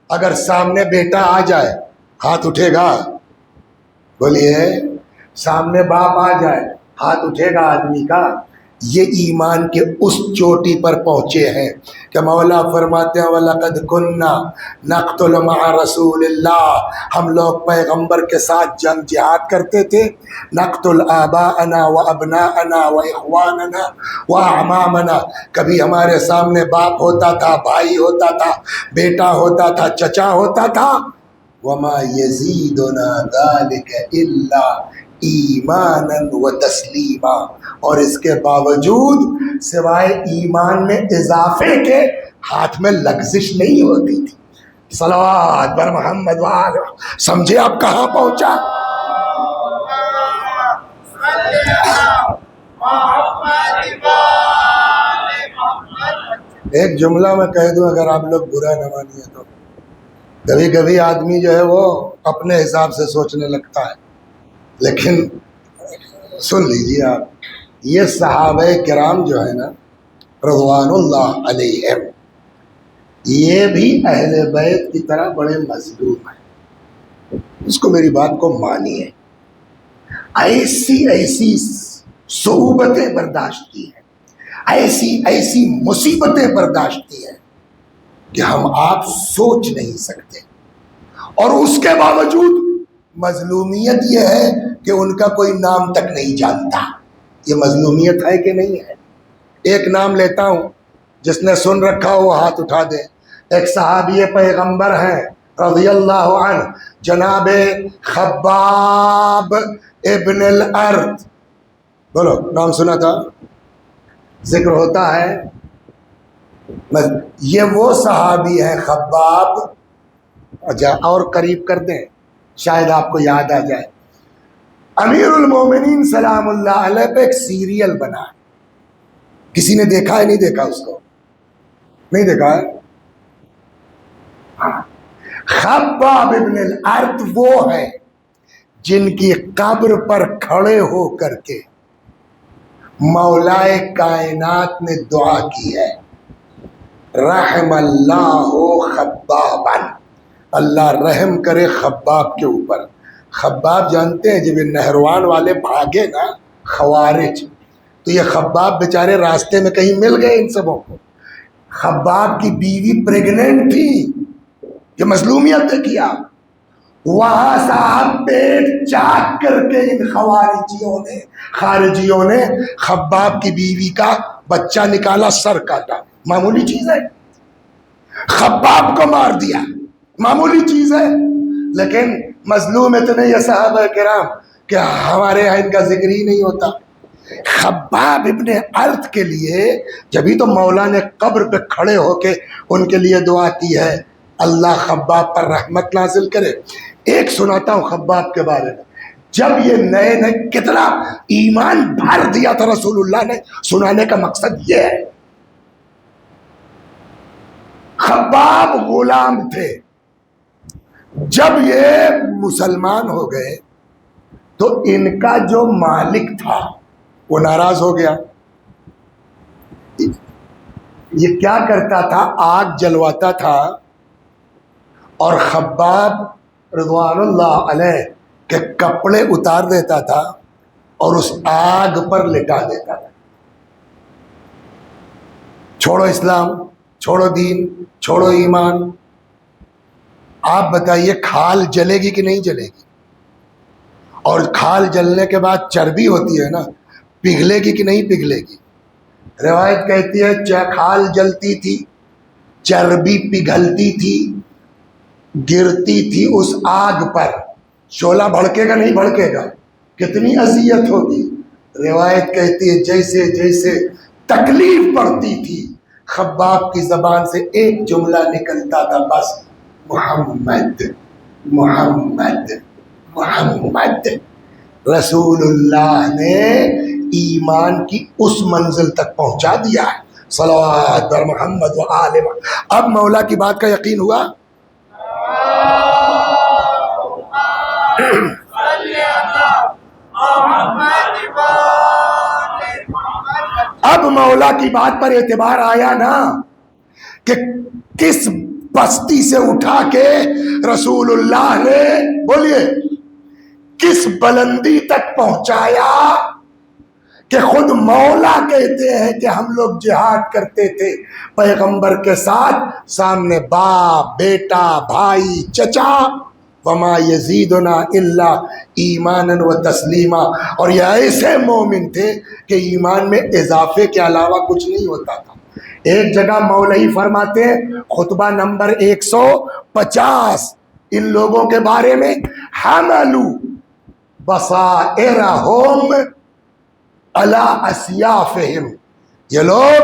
اگر سامنے بیٹا آ جائے ہاتھ اٹھے گا؟ بولیے، سامنے باپ آ جائے ہاتھ اٹھے گا آدمی کا؟ یہ ایمان کے اس چوٹی پر پہنچے ہیں کہ مولا فرماتے ہیں وَلَقَدْ كُنَّا نَقْتُلُ مَعَ رَسُولِ اللَّهِ، ہم لوگ پیغمبر کے ساتھ جنگ جہاد کرتے تھے۔ نَقْتُلْ آبَاءَنَا وَأَبْنَاءَنَا وَإِخْوَانَنَا وَأَعْمَامَنَا، کبھی ہمارے سامنے باپ ہوتا تھا، بھائی ہوتا تھا، بیٹا ہوتا تھا، چچا ہوتا تھا۔ وَمَا يَزِيدُنَا ذَلِكَ إِلَّا ایماناً و تسلیما، اور اس کے باوجود سوائے ایمان میں اضافے کے ہاتھ میں لغزش نہیں ہوتی تھی۔ صلوات بر محمد وآلہ، سمجھے آپ کہاں پہنچا؟ ایک جملہ میں کہہ دوں، اگر آپ لوگ برا نہ مانیے تو، کبھی کبھی آدمی جو ہے وہ اپنے حساب سے سوچنے لگتا ہے، لیکن سن لیجیے آپ، یہ صحابہ کرام جو ہے نا رضوان اللہ علیہم، یہ بھی اہل بیت کی طرح بڑے مظلوم ہیں۔ اس کو میری بات کو مانیے، ایسی صعوبتیں برداشت کی ہیں، ایسی مصیبتیں برداشت کی ہیں کہ ہم آپ سوچ نہیں سکتے، اور اس کے باوجود مظلومیت یہ ہے کہ ان کا کوئی نام تک نہیں جانتا۔ یہ مظلومیت ہے کہ نہیں ہے؟ ایک نام لیتا ہوں، جس نے سن رکھا ہو وہ ہاتھ اٹھا دے۔ ایک صحابی پیغمبر ہیں رضی اللہ عنہ، جناب خباب ابن الارت، بولو نام سنا تھا، ذکر ہوتا ہے۔ یہ وہ صحابی ہیں خباب، اور قریب کر دیں شاید آپ کو یاد آ جائے۔ امیر المومنین سلام اللہ علیہ پہ ایک سیریل بنا ہے، کسی نے دیکھا ہے؟ نہیں دیکھا؟ اس کو نہیں دیکھا ہے؟ خباب ابن الارت وہ ہے جن کی قبر پر کھڑے ہو کر کے مولائے کائنات نے دعا کی ہے، رحم اللہ خبابا، اللہ رحم کرے خباب کے اوپر۔ خباب جانتے ہیں جب یہ نہروان والے بھاگے نا خوارج، تو یہ خباب بیچارے راستے میں کہیں مل گئے ان سبوں کو۔ خباب کی بیوی پریگننٹ تھی، یہ مظلومیت نے کیا، وہاں صاحب پیٹ چاک کر کے ان خارجیوں نے خباب کی بیوی کا بچہ نکالا، سر کاٹا، معمولی چیز ہے، خباب کو مار دیا، معمولی چیز ہے، لیکن مظلوم اتنے یہ صحابہ کرام کہ ہمارے یہاں ان کا ذکر ہی نہیں ہوتا۔ خباب ابن ارت کے لیے جبھی تو مولا نے قبر پہ کھڑے ہو کے ان کے لیے دعا کی ہے اللہ خباب پر رحمت نازل کرے۔ ایک سناتا ہوں خباب کے بارے میں، جب یہ نئے کتنا ایمان بھر دیا تھا رسول اللہ نے، سنانے کا مقصد یہ ہے۔ خباب غلام تھے، جب یہ مسلمان ہو گئے تو ان کا جو مالک تھا وہ ناراض ہو گیا. یہ کیا کرتا تھا؟ آگ جلواتا تھا اور خباب رضوان اللہ علیہ کے کپڑے اتار دیتا تھا اور اس آگ پر لٹا دیتا تھا. چھوڑو اسلام، چھوڑو دین، چھوڑو ایمان. آپ بتائیے کھال جلے گی کہ نہیں جلے گی؟ اور کھال جلنے کے بعد چربی ہوتی ہے نا، پگھلے گی کہ نہیں پگھلے گی؟ روایت کہتی ہے کھال جلتی تھی، چربی پگھلتی تھی، گرتی تھی اس آگ پر. شعلہ بھڑکے گا نہیں بھڑکے گا؟ کتنی اذیت ہوگی. روایت کہتی ہے جیسے جیسے تکلیف پڑتی تھی خباب کی زبان سے ایک جملہ نکلتا تھا، بس محمد محمد محمد. رسول اللہ نے ایمان کی اس منزل تک پہنچا دیا ہے. صلوات بر محمد و آل محمد. اب مولا کی بات کا یقین ہوا؟ اب مولا کی بات پر اعتبار آیا نا کہ کس بستی سے اٹھا کے رسول اللہ نے، بولیے، کس بلندی تک پہنچایا کہ خود مولا کہتے ہیں کہ ہم لوگ جہاد کرتے تھے پیغمبر کے ساتھ، سامنے باپ، بیٹا، بھائی، چچا، وما یزیدنا الا ایمانا و تسلیما. اور یہ ایسے مومن تھے کہ ایمان میں اضافے کے علاوہ کچھ نہیں ہوتا تھا. ایک جگہ مولا ہی فرماتے ہیں خطبہ نمبر 150 ان لوگوں کے بارے میں، حملو بصائرہم علی اسیافہم. یہ لوگ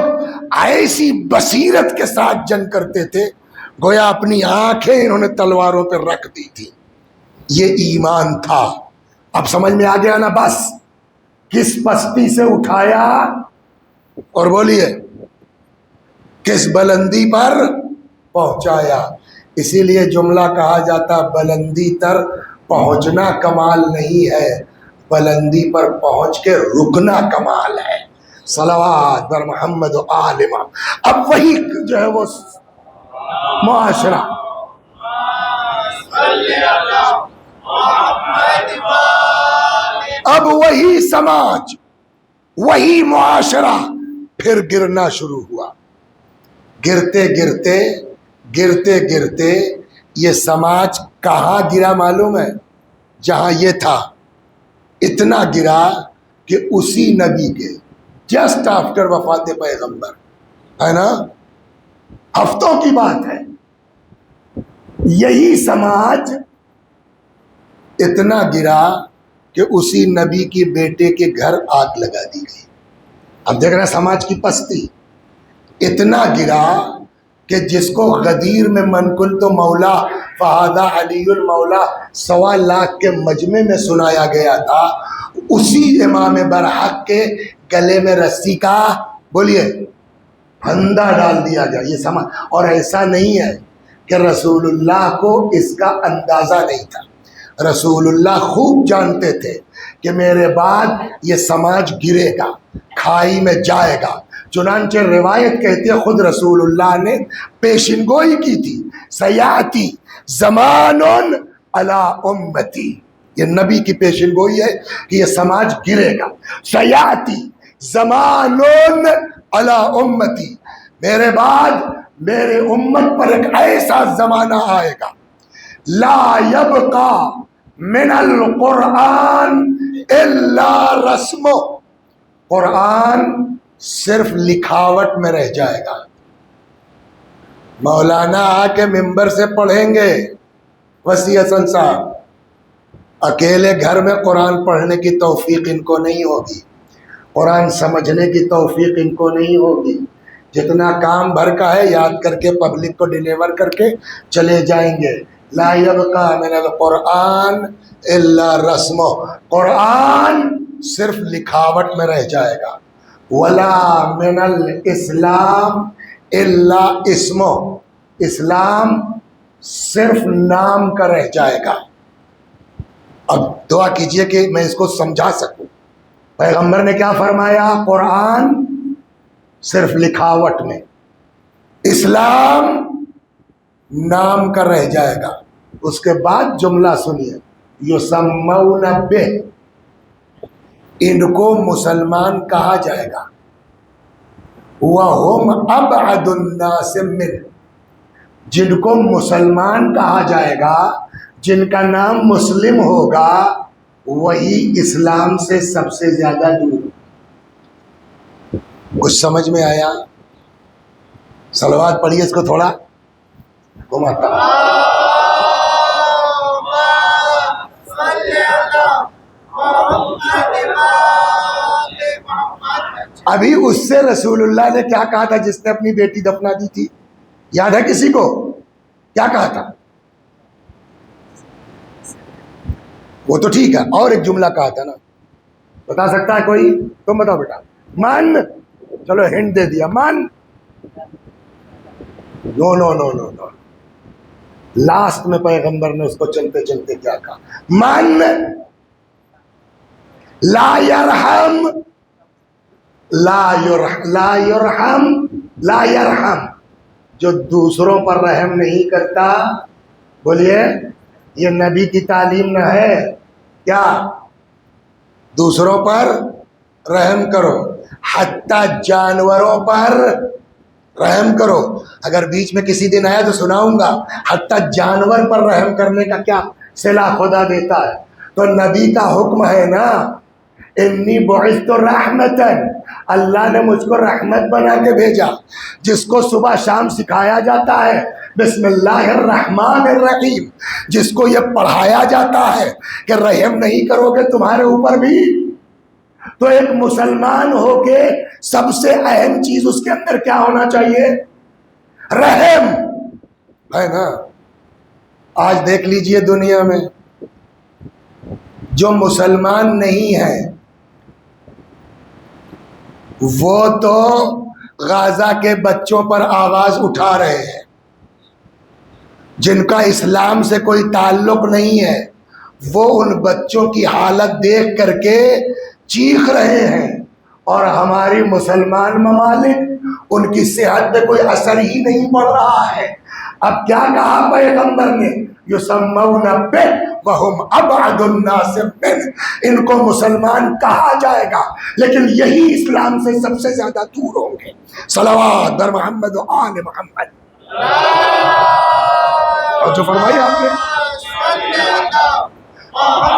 ایسی بصیرت کے ساتھ جنگ کرتے تھے گویا اپنی آنکھیں انہوں نے تلواروں پہ رکھ دی تھی. یہ ایمان تھا. اب سمجھ میں آ گیا نا؟ بس کس پستی سے اٹھایا اور بولیے کس بلندی پر پہنچایا. اسی لیے جملہ کہا جاتا بلندی تر پہنچنا کمال نہیں ہے، بلندی پر پہنچ کے رکنا کمال ہے. صلوات بر محمد و آل محمد. اب وہی جو ہے وہ معاشرہ، اب وہی سماج، وہی معاشرہ پھر گرنا شروع ہوا. گرتے گرتے گرتے گرتے یہ سماج کہاں گرا معلوم ہے؟ جہاں یہ تھا اتنا گرا کہ اسی نبی کے جسٹ آفٹر وفات پیغمبر، ہے نا، ہفتوں کی بات ہے، یہی سماج اتنا گرا کہ اسی نبی کی بیٹے کے گھر آگ لگا دی گئی. اب دیکھ رہے سماج کی پستی. اتنا گرا کہ جس کو غدیر میں منقل تو مولا فہذا علی المولا 1.25 لاکھ کے مجمع میں سنایا گیا تھا، اسی امام برحق کے گلے میں رسی کا، بولیے، پھندا ڈال دیا گیا. یہ سماج، اور ایسا نہیں ہے کہ رسول اللہ کو اس کا اندازہ نہیں تھا. رسول اللہ خوب جانتے تھے کہ میرے بعد یہ سماج گرے گا، کھائی میں جائے گا. چنانچہ روایت کہتی ہے خود رسول اللہ نے پیشن گوئی کی تھی، سیاتی زمان علی امتی. یہ نبی کی پیشن گوئی ہے کہ یہ سماج گرے گا. سیاتی زمان علی امتی، میرے بعد میرے امت پر ایک ایسا زمانہ آئے گا، لا یبقا من القرآن الا رسم. قرآن صرف لکھاوٹ میں رہ جائے گا. مولانا آ کے ممبر سے پڑھیں گے، وسیع حسن صاحب، اکیلے گھر میں قرآن پڑھنے کی توفیق ان کو نہیں ہوگی، قرآن سمجھنے کی توفیق ان کو نہیں ہوگی. جتنا کام بھر کا ہے یاد کر کے پبلک کو ڈیلیور کر کے چلے جائیں گے. لا یبقا من القرآن الا رسم. قرآن صرف لکھاوٹ میں رہ جائے گا. ولا من الاسلام الا اسم. اسلام صرف نام کا رہ جائے گا. اب دعا کیجئے کہ میں اس کو سمجھا سکوں. پیغمبر نے کیا فرمایا؟ قرآن صرف لکھاوٹ میں، اسلام نام کا رہ جائے گا. اس کے بعد جملہ سنیے، یسمون بہ، ان کو مسلمان کہا جائے گا. وَهُمْ أَبْعَدُ النَّاسِ مِنْهُ، جن کو مسلمان کہا جائے گا، جن کا نام مسلم ہوگا، وہی اسلام سے سب سے زیادہ دور. کچھ سمجھ میں آیا؟ صلوات پڑھیے اس کو تھوڑا گھماتا. ابھی اس سے رسول اللہ نے کیا کہا تھا جس نے اپنی بیٹی دفنا دی تھی؟ یاد ہے کسی کو؟ کیا کہا تھا؟ وہ تو ٹھیک ہے، اور ایک جملہ کہا تھا نا، بتا سکتا ہے کوئی؟ تم بتاؤ بیٹا. مان، چلو ہنٹ دے دیا، مان. نو نو نو نو نو، لاسٹ میں پیغمبر نے اس کو چلتے چلتے کیا کہا؟ مان لا یرحم، لا یرحم، جو دوسروں پر رحم نہیں کرتا. بولیے، یہ نبی کی تعلیم نہ ہے کیا؟ دوسروں پر رحم کرو، حتیٰ جانوروں پر رحم کرو. اگر بیچ میں کسی دن آیا تو سناؤں گا، حتیٰ جانور پر رحم کرنے کا کیا صلہ خدا دیتا ہے. تو نبی کا حکم ہے نا، انی بعثت رحمتاً، اللہ نے مجھ کو رحمت بنا کے بھیجا. جس کو صبح شام سکھایا جاتا ہے بسم اللہ الرحمن الرحیم، جس کو یہ پڑھایا جاتا ہے کہ رحم نہیں کرو گے تمہارے اوپر بھی، تو ایک مسلمان ہو کے سب سے اہم چیز اس کے اندر کیا ہونا چاہیے؟ رحم، ہے نا. آج دیکھ لیجئے دنیا میں جو مسلمان نہیں ہے وہ تو غازہ کے بچوں پر آواز اٹھا رہے ہیں. جن کا اسلام سے کوئی تعلق نہیں ہے وہ ان بچوں کی حالت دیکھ کر کے چیخ رہے ہیں، اور ہماری مسلمان ممالک ان کی صحت پہ کوئی اثر ہی نہیں پڑ رہا ہے. اب کیا کہا پیغمبر نے؟ یسمون بہ وہم ابعد الناس منہ، ان کو مسلمان کہا جائے گا لیکن یہی اسلام سے سب سے زیادہ دور ہوں گے. صلوات بر محمد و آل محمد. اور جو فرمایا آپ نے،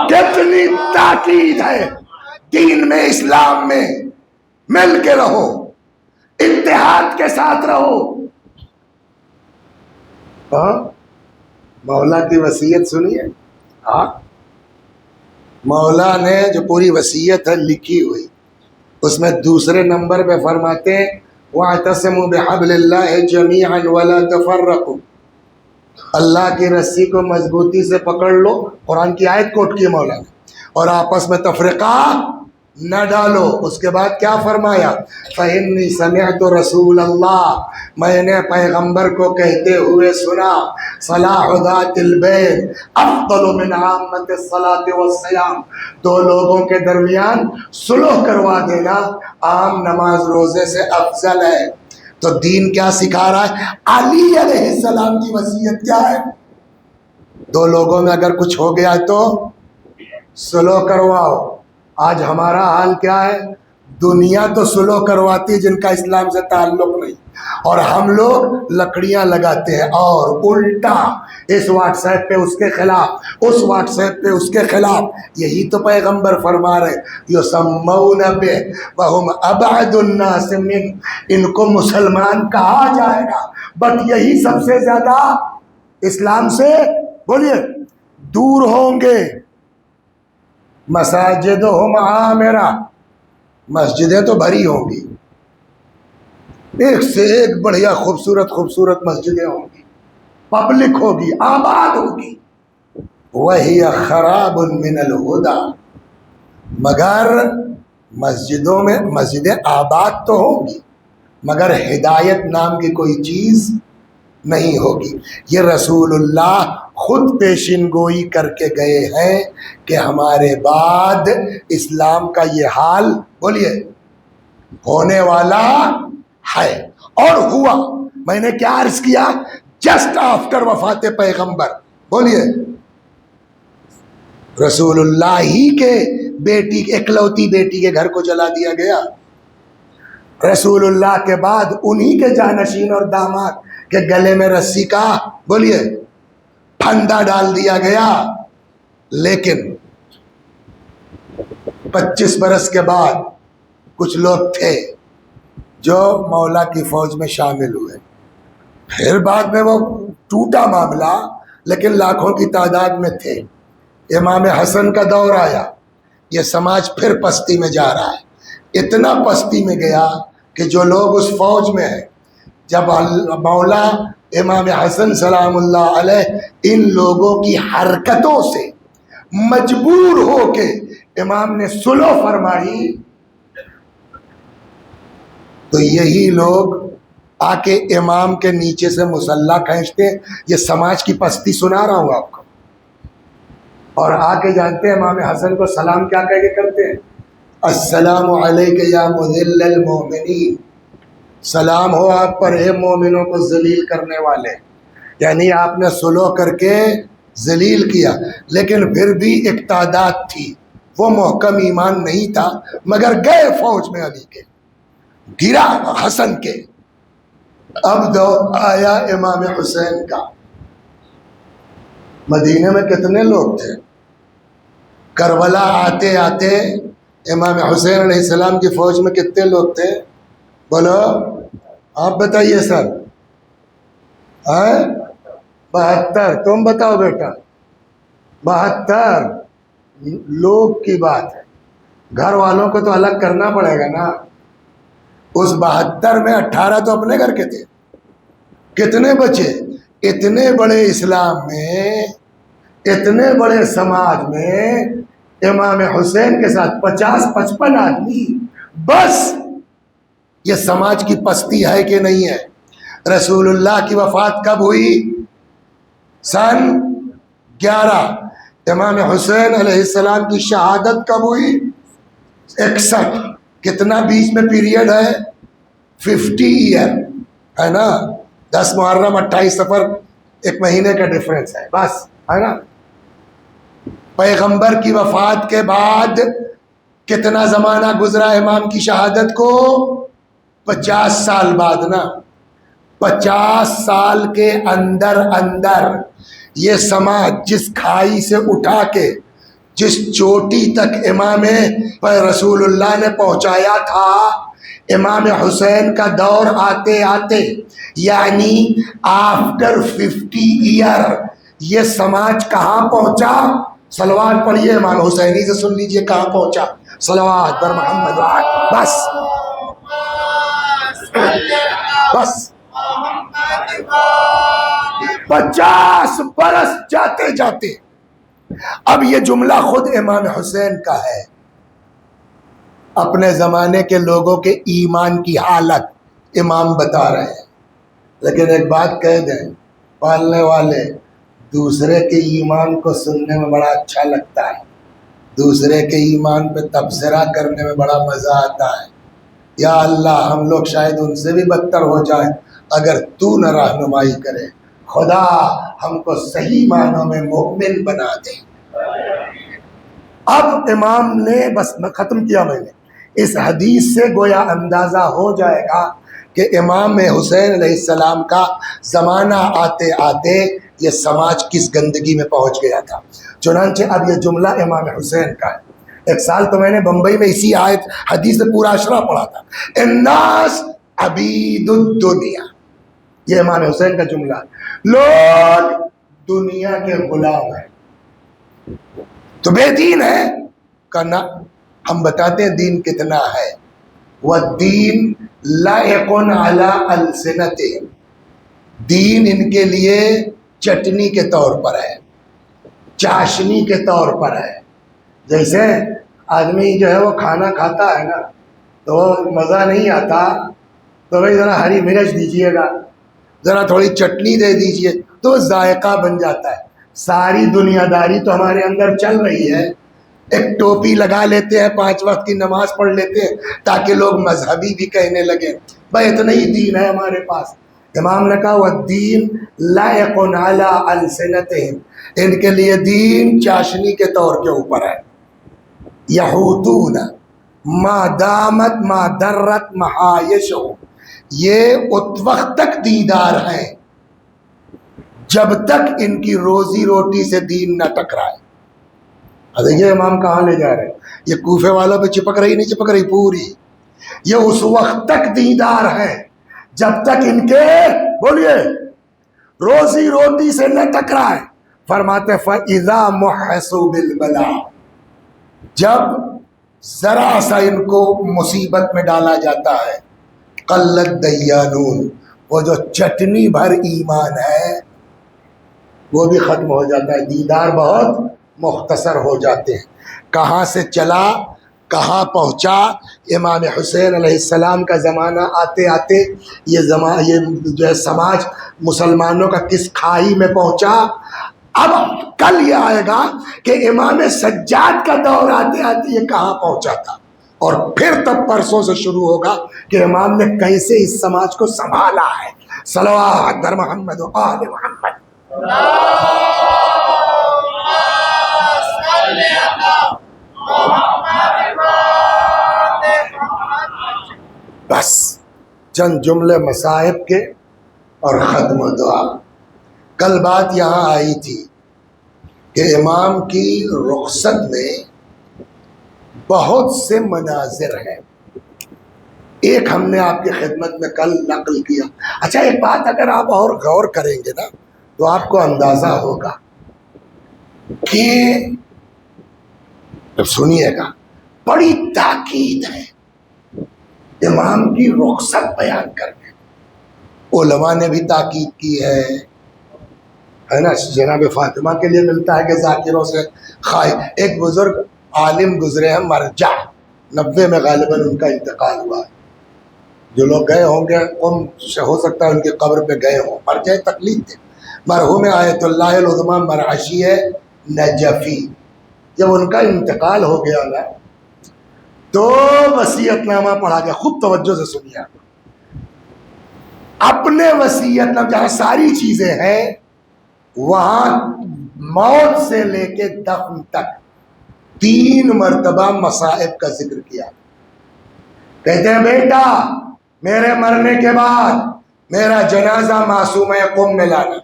کتنی تاکید ہے دین میں، اسلام میں مل کے رہو، اتحاد کے ساتھ رہو. مولا کی وصیت سنیے. مولا نے جو پوری وصیت ہے لکھی ہوئی، اس میں دوسرے نمبر پہ فرماتے ہیں وَاعْتَصِمُوا بِحَبْلِ اللَّهِ جَمِيعًا وَلَا تَفَرَّقُوا، اللہ کی رسی کو مضبوطی سے پکڑ لو. قرآن کی آیت کوٹ کی مولا نے، اور آپس میں تفرقہ نہ ڈالو. اس کے بعد کیا فرمایا؟ فَإِنِّي سَمِعْتُ رَسُولَ اللَّهِ، میں نے پیغمبر کو کہتے ہوئے سنا، صلاح ذات البین افضل من عامت الصلاة والصیام، دو لوگوں کے درمیان صلح کروا دینا عام نماز روزے سے افضل ہے. تو دین کیا سکھا رہا ہے؟ علی علیہ السلام کی وصیت کیا ہے؟ دو لوگوں میں اگر کچھ ہو گیا تو صلح کرواؤ. آج ہمارا حال کیا ہے؟ دنیا تو صلح کرواتی ہے جن کا اسلام سے تعلق نہیں، اور ہم لوگ لکڑیاں لگاتے ہیں، اور الٹا اس واٹس ایپ پہ اس کے خلاف، اس واٹس ایپ پہ اس کے خلاف. یہی تو پیغمبر فرما رہے یسمون بہ وہم ابعد الناس منہ، ان کو مسلمان کہا جائے گا بٹ یہی سب سے زیادہ اسلام سے، بولیے، دور ہوں گے. مساجدہم عامرہ، مسجدیں تو بھری ہوں گی، ایک سے ایک بڑھیا خوبصورت خوبصورت مسجدیں ہوں گی، پبلک ہوگی، آباد ہوگی. وَهِيَ خَرَابٌ مِّنَ الْهُدَى، مگر مسجدوں میں، مسجدیں آباد تو ہوں گی مگر ہدایت نام کی کوئی چیز نہیں ہوگی. یہ رسول اللہ خود پیشین گوئی کر کے گئے ہیں کہ ہمارے بعد اسلام کا یہ حال بولیے ہونے والا ہے اور ہوا. میں نے کیا عرض کیا؟ جسٹ آفٹر وفات پیغمبر بولیے رسول اللہ ہی کے بیٹی اکلوتی بیٹی کے گھر کو جلا دیا گیا. رسول اللہ کے بعد انہی کے جانشین اور داماد کے گلے میں رسی کا بولیے پھندا ڈال دیا گیا. لیکن 25 برس کے بعد کچھ لوگ تھے جو مولا کی فوج میں شامل ہوئے. پھر بعد میں وہ ٹوٹا معاملہ، لیکن لاکھوں کی تعداد میں تھے. امام حسن کا دور آیا، یہ سماج پھر پستی میں جا رہا ہے. اتنا پستی میں گیا کہ جو لوگ اس فوج میں ہیں، جب مولا امام حسن سلام اللہ علیہ ان لوگوں کی حرکتوں سے مجبور ہو کے امام نے صلح فرمائی، تو یہی لوگ آ کے امام کے نیچے سے مسلح کھینچتے. یہ سماج کی پستی سنا رہا ہوں آپ کو. اور آ کے جانتے ہیں امام حسن کو سلام کیا کہہ کے کرتے ہیں؟ السلام علیک یا مذل المومنین، سلام ہو آپ پر اے مومنوں کو ذلیل کرنے والے. یعنی آپ نے صلح کر کے ذلیل کیا، لیکن پھر بھی ایک تعداد تھی، وہ محکم ایمان نہیں تھا مگر گئے فوج میں علی کے، گرا حسن کے. اب دور آیا امام حسین کا. مدینے میں کتنے لوگ تھے؟ کربلا آتے آتے امام حسین علیہ السلام کی فوج میں کتنے لوگ تھے؟ بولو آپ بتائیے سر. 72. تم بتاؤ بیٹا. 72 لوگ کی بات ہے، گھر والوں کو تو الگ کرنا پڑے گا نا. اس 72 میں 18 تو اپنے گھر کے تھے. کتنے بچے؟ اتنے بڑے اسلام میں، اتنے بڑے سماج میں امام حسین کے ساتھ 50-55 آدمی. بس یہ سماج کی پستی ہے کہ نہیں ہے؟ رسول اللہ کی وفات کب ہوئی؟ سن 11. امام حسین علیہ السلام کی شہادت کب ہوئی؟ 61. کتنا بیچ میں پیریڈ ہے؟ 50 ایئر ہے نا. 10 محرم 28 صفر، ایک مہینے کا ڈفرینس ہے بس، ہے نا. پیغمبر کی وفات کے بعد کتنا زمانہ گزرا امام کی شہادت کو؟ 50 سال بعد نا. 50 سال کے اندر یہ سماج جس کھائی سے اٹھا کے جس چوٹی تک امام رسول اللہ نے پہنچایا تھا، امام حسین کا دور آتے آتے یعنی آفٹر 50 ایئر یہ سماج کہاں پہنچا؟ صلوات پڑھیے امام حسینی سے سن لیجئے کہاں پہنچا. صلوات بر محمد. بس بس 50 برس جاتے جاتے اب یہ جملہ خود امام حسین کا ہے. اپنے زمانے کے لوگوں کے ایمان کی حالت امام بتا رہے ہیں. لیکن ایک بات کہہ دیں، پالنے والے دوسرے کے ایمان کو سننے میں بڑا اچھا لگتا ہے، دوسرے کے ایمان پہ تبصرہ کرنے میں بڑا مزہ آتا ہے. یا اللہ ہم لوگ شاید ان سے بھی بدتر ہو جائیں اگر تو نہ رہنمائی کرے. خدا ہم کو صحیح معنوں میں مومن بنا دے. اب امام نے بس ختم کیا میں نے. اس حدیث سے گویا اندازہ ہو جائے گا کہ امام حسین علیہ السلام کا زمانہ آتے آتے یہ سماج کس گندگی میں پہنچ گیا تھا. چنانچہ اب یہ جملہ امام حسین کا ہے. ایک سال تو میں نے بمبئی میں اسی آیت حدیث سے پورا اشرا پڑھا تھا. الناس عبید الدنیا، یہ امام حسین کا جملہ ہے. لوگ دنیا کے غلام ہیں. تو بے دین ہے کہنا. ہم بتاتے ہیں دین کتنا ہے. والدین لائق علی السنتہم، دین ان کے لیے چٹنی کے طور پر ہے، چاشنی کے طور پر ہے. جیسے آدمی جو ہے وہ کھانا کھاتا ہے نا تو مزہ نہیں آتا تو بھائی ذرا ہری مرچ دیجئے گا، ذرا تھوڑی چٹنی دے دیجئے تو ذائقہ بن جاتا ہے. ساری دنیا داری تو ہمارے اندر چل رہی ہے، ایک ٹوپی لگا لیتے ہیں، 5 وقت کی نماز پڑھ لیتے ہیں تاکہ لوگ مذہبی بھی کہنے لگیں، بھائی اتنا ہی دین ہے ہمارے پاس۔ امام نے کہا والدین لائق علی السنتہم، ان کے لیے دین چاشنی کے طور کے اوپر ہے۔ یہودون ما دامت ما درت محایشہم، یہ اس وقت تک دیندار ہیں جب تک ان کی روزی روٹی سے دین نہ ٹکرائے۔ دیکھیے امام کہاں لے جا رہے ہیں، یہ کوفے والوں پہ چپک رہی نہیں چپک رہی پوری، یہ اس وقت تک دیندار ہیں جب تک ان کے بولیے روزی روٹی سے نہ ٹکرائے۔ فرماتے فَإِذَا مُحِّصُوا بِالْبَلَاءِ، جب ذرا سا ان کو مصیبت میں ڈالا جاتا ہے، قلت دیانون، وہ جو چٹنی بھر ایمان ہے وہ بھی ختم ہو جاتا ہے، دیدار بہت مختصر ہو جاتے ہیں۔ کہاں سے چلا کہاں پہنچا، امام حسین علیہ السلام کا زمانہ آتے آتے یہ جو ہے سماج مسلمانوں کا کس کھائی میں پہنچا۔ اب کل یہ آئے گا کہ امام سجاد کا دور آتے آتے یہ کہاں پہنچا تھا، اور پھر تب پرسوں سے شروع ہوگا کہ امام نے کیسے اس سماج کو سنبھالا ہے۔ صلوات بر محمد و آل محمد۔ بس چند جملے مصائب کے اور ختم دعا۔ کل بات یہاں آئی تھی کہ امام کی رخصت میں بہت سے مناظر ہیں، ایک ہم نے آپ کی خدمت میں کل نقل کیا۔ اچھا ایک بات اگر آپ اور غور کریں گے نا تو آپ کو اندازہ ہوگا کہ سنیے گا، بڑی تاکید ہے امام کی رخصت بیان کرنے۔ علماء نے بھی تاکید کی ہے نا، جناب فاطمہ کے لیے ملتا ہے کہ ذاکروں سے خواہ۔ ایک بزرگ عالم گزرے ہیں مرجع، 90 میں غالباً ان کا انتقال ہوا ہے۔ جو لوگ گئے ہوں گے ہو سکتا ہے ان کی قبر پہ گئے ہوں، مرجع تقلید تھے، مرحوم آیت اللہ العظمیٰ مرعشی نجفی۔ جب ان کا انتقال ہو گیا نا تو وصیت نامہ پڑھا گیا، خوب توجہ سے سنیے، اپنے وصیت نامہ جہاں ساری چیزیں ہیں وہاں موت سے لے کے دفن تک 3 مرتبہ مصائب کا ذکر کیا۔ کہتے ہیں بیٹا میرے مرنے کے بعد میرا جنازہ معصومہ قم میں لانا،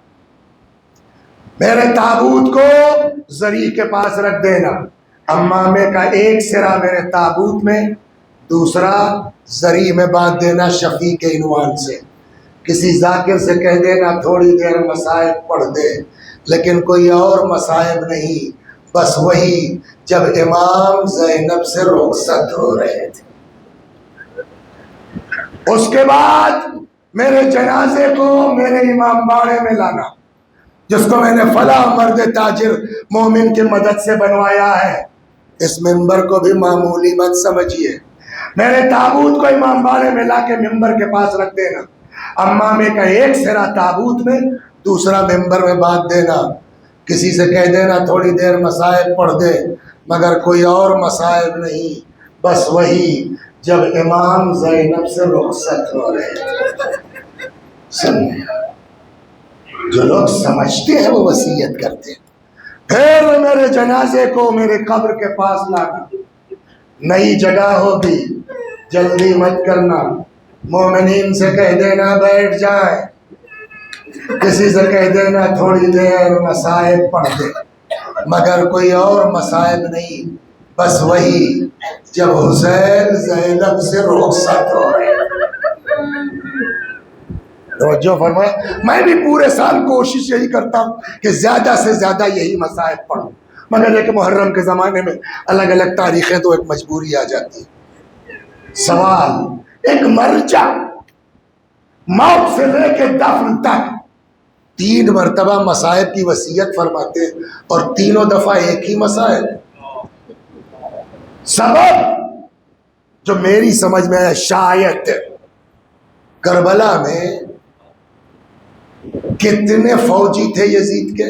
میرے تابوت کو زری کے پاس رکھ دینا، امامے کا ایک سرا میرے تابوت میں، دوسرا زری میں باندھ دینا شفیع کے عنوان سے۔ کسی ذاکر سے کہہ دینا تھوڑی دیر مصائب پڑھ دے، لیکن کوئی اور مصائب نہیں، بس وہی جب امام زینب سے رخصت ہو رہے تھے۔ اس کے بعد میرے جنازے کو میرے امام باڑے میں لانا، جس کو میں نے فلاں مرد تاجر مومن کی مدد سے بنوایا ہے، اس منبر کو بھی معمولی مت سمجھیے۔ میرے تابوت کو امام باڑے میں لا کے منبر کے پاس رکھ دینا، امامے کا ایک سرا تابوت میں، دوسرا منبر میں باندھ دینا، کسی سے کہہ دینا تھوڑی دیر مصائب پڑھ دے، مگر کوئی اور مصائب نہیں، بس وہی جب امام زینب سے رخصت ہو رہے تھے۔ سمجھے؟ جو لوگ سمجھتے ہیں وہ وصیت کرتے ہیں۔ پھر میرے جنازے کو میرے قبر کے پاس لانا، نئی جگہ ہوگی جلدی مت کرنا، مومنین سے کہہ دینا بیٹھ جائیں، کسی سے کہہ دینا تھوڑی دیر مصائب پڑھ دے، مگر کوئی اور مصائب نہیں، بس وہی جب حسین زینب سے رخصت ہو رہے۔ توجہ فرمائے، میں بھی پورے سال کوشش یہی کرتا ہوں کہ زیادہ سے زیادہ یہی مصائب پڑھوں، مگر ایک محرم کے زمانے میں الگ الگ تاریخیں تو ایک مجبوری آ جاتی ہے۔ سوال، ایک مرجع موت سے لے کے دفن تک 3 مرتبہ مصائب کی وصیت فرماتے ہیں، اور تینوں دفعہ ایک ہی مصائب۔ سبب جو میری سمجھ میں ہے، شاید کربلا میں کتنے فوجی تھے یزید کے؟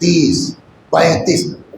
30, 35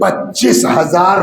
25,000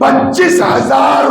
25,000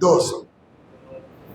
200।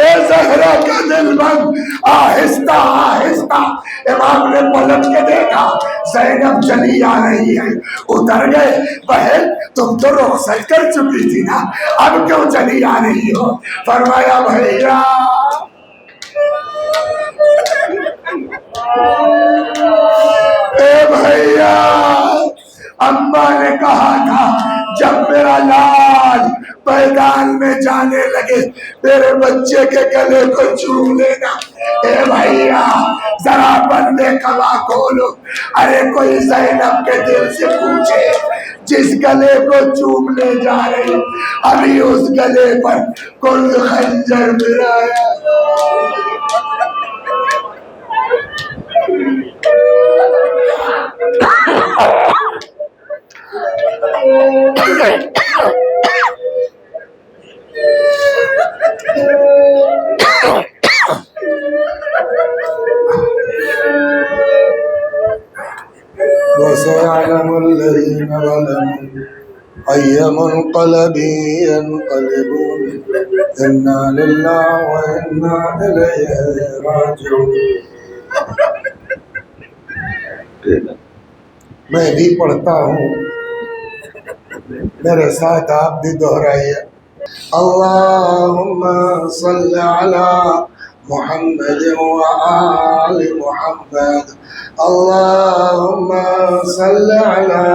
اے زہرا کا دل بند، آہستہ آہستہ امام نے پلٹ کے دیکھا، زینب چلی آ رہی ہے۔ اتر گئے، بہن تم تو رخصت کر چکی تھی نا، اب کیوں چلی آ رہی ہو؟ فرمایا بھیا اے بھیا، اماں نے کہا تھا جب میرا لال میدان میں جانے لگے میرے بچے کے گلے کو چوم لینا۔ اے بھیا ذرا بندے کبا کھولو، ارے کوئی زینب کے دل سے پوچھے جس گلے کو چومنے جا رہی ابھی اس گلے پر کل خنجر ملایا۔ وَسَيَعْلَمُ الَّذِينَ ظَلَمُوا أَيَّ مُنقَلَبٍ يَنقَلِبُونَ إِنَّا لِلَّهِ وَإِنَّا إِلَيْهِ رَاجِعُونَ۔ میں بھی پڑھتا ہوں، میرے ساتھ آپ بھی دہرائیے۔ اللہم صلی علی محمد وآل محمد، اللہم صلی علی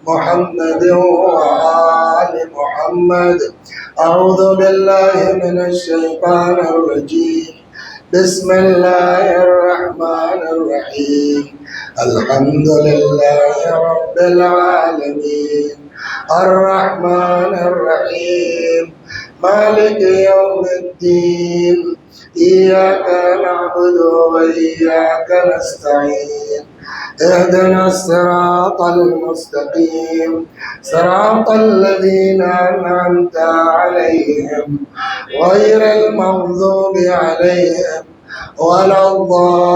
محمد وآل محمد۔ اعوذ باللہ من الشیطان الرجیم، بسم اللہ الرحمن الرحیم، الحمد للہ رب العالمین، الرحمن الرحیم، مالک یوم الدین، ایاک نعبد و ایاک نستعین، اہدنا الصراط المستقیم، صراط الذین انعمت علیہم غیر المغضوب علیہم ولا الضالین۔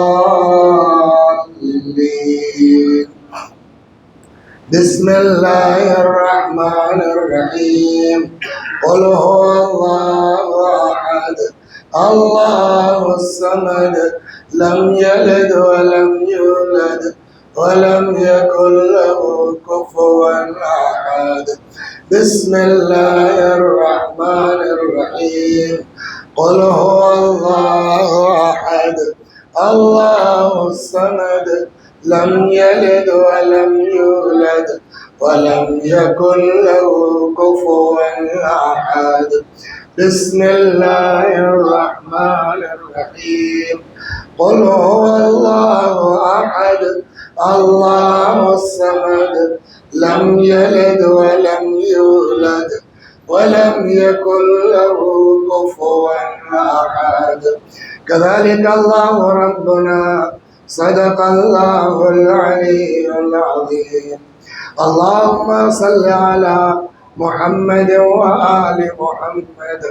بسم اللہ الرحمن الرحیم، قل هو اللہ احد اللہ الصمد، لم یلد ولم یولد ولم یکن له کفوا احد۔ بسم اللہ الرحمن الرحیم، قل هو اللہ احد اللہ الصمد، لم یلد ولم یولد ولم یکن له کفوا احد۔ بسم اللہ الرحمن الرحیم، قل هو اللہ احد اللہ الصمد، لم یلد ولم یولد ولم یکن له کفوا احد۔ كذلك الله ربنا صدق الله العلي العظيم۔ اللهم صل على محمد وآل محمد،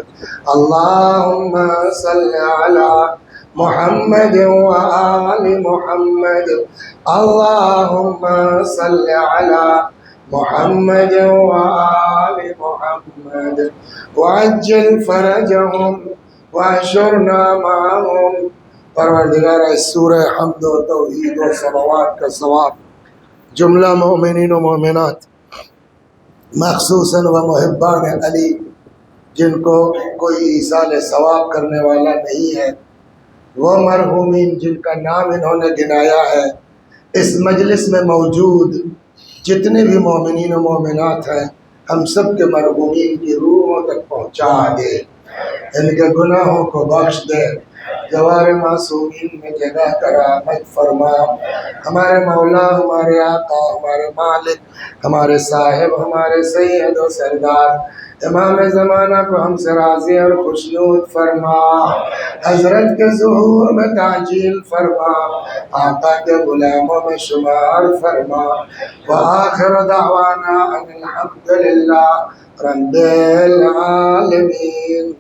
اللهم صل على محمد وآل محمد، اللهم صل على محمد وآل محمد، وعجل فرجهم وحشرنا معهم۔ پروردگار اس سورہ حمد و توحید و صلوات کا ثواب جملہ مومنین و مومنات، مخصوصاً و محبان علی جن کو کوئی ایصال ثواب کرنے والا نہیں ہے، وہ مرحومین جن کا نام انہوں نے گنایا ہے، اس مجلس میں موجود جتنے بھی مومنین و مومنات ہیں، ہم سب کے مرحومین کی روحوں تک پہنچا دے، ان کے گناہوں کو بخش دے، جوار معصومین میں جگہ کرامت فرما۔ ہمارے مولا، ہمارے آقا، ہمارے مالک، ہمارے صاحب، ہمارے سید و سردار امام زمانہ کو ہم سے راضی اور خوشنود فرما، حضرت کے ظہور میں تعجیل فرما، آقا کے غلاموں میں شمار فرما۔ وآخر دعوانا ان الحمد للہ رب العالمین۔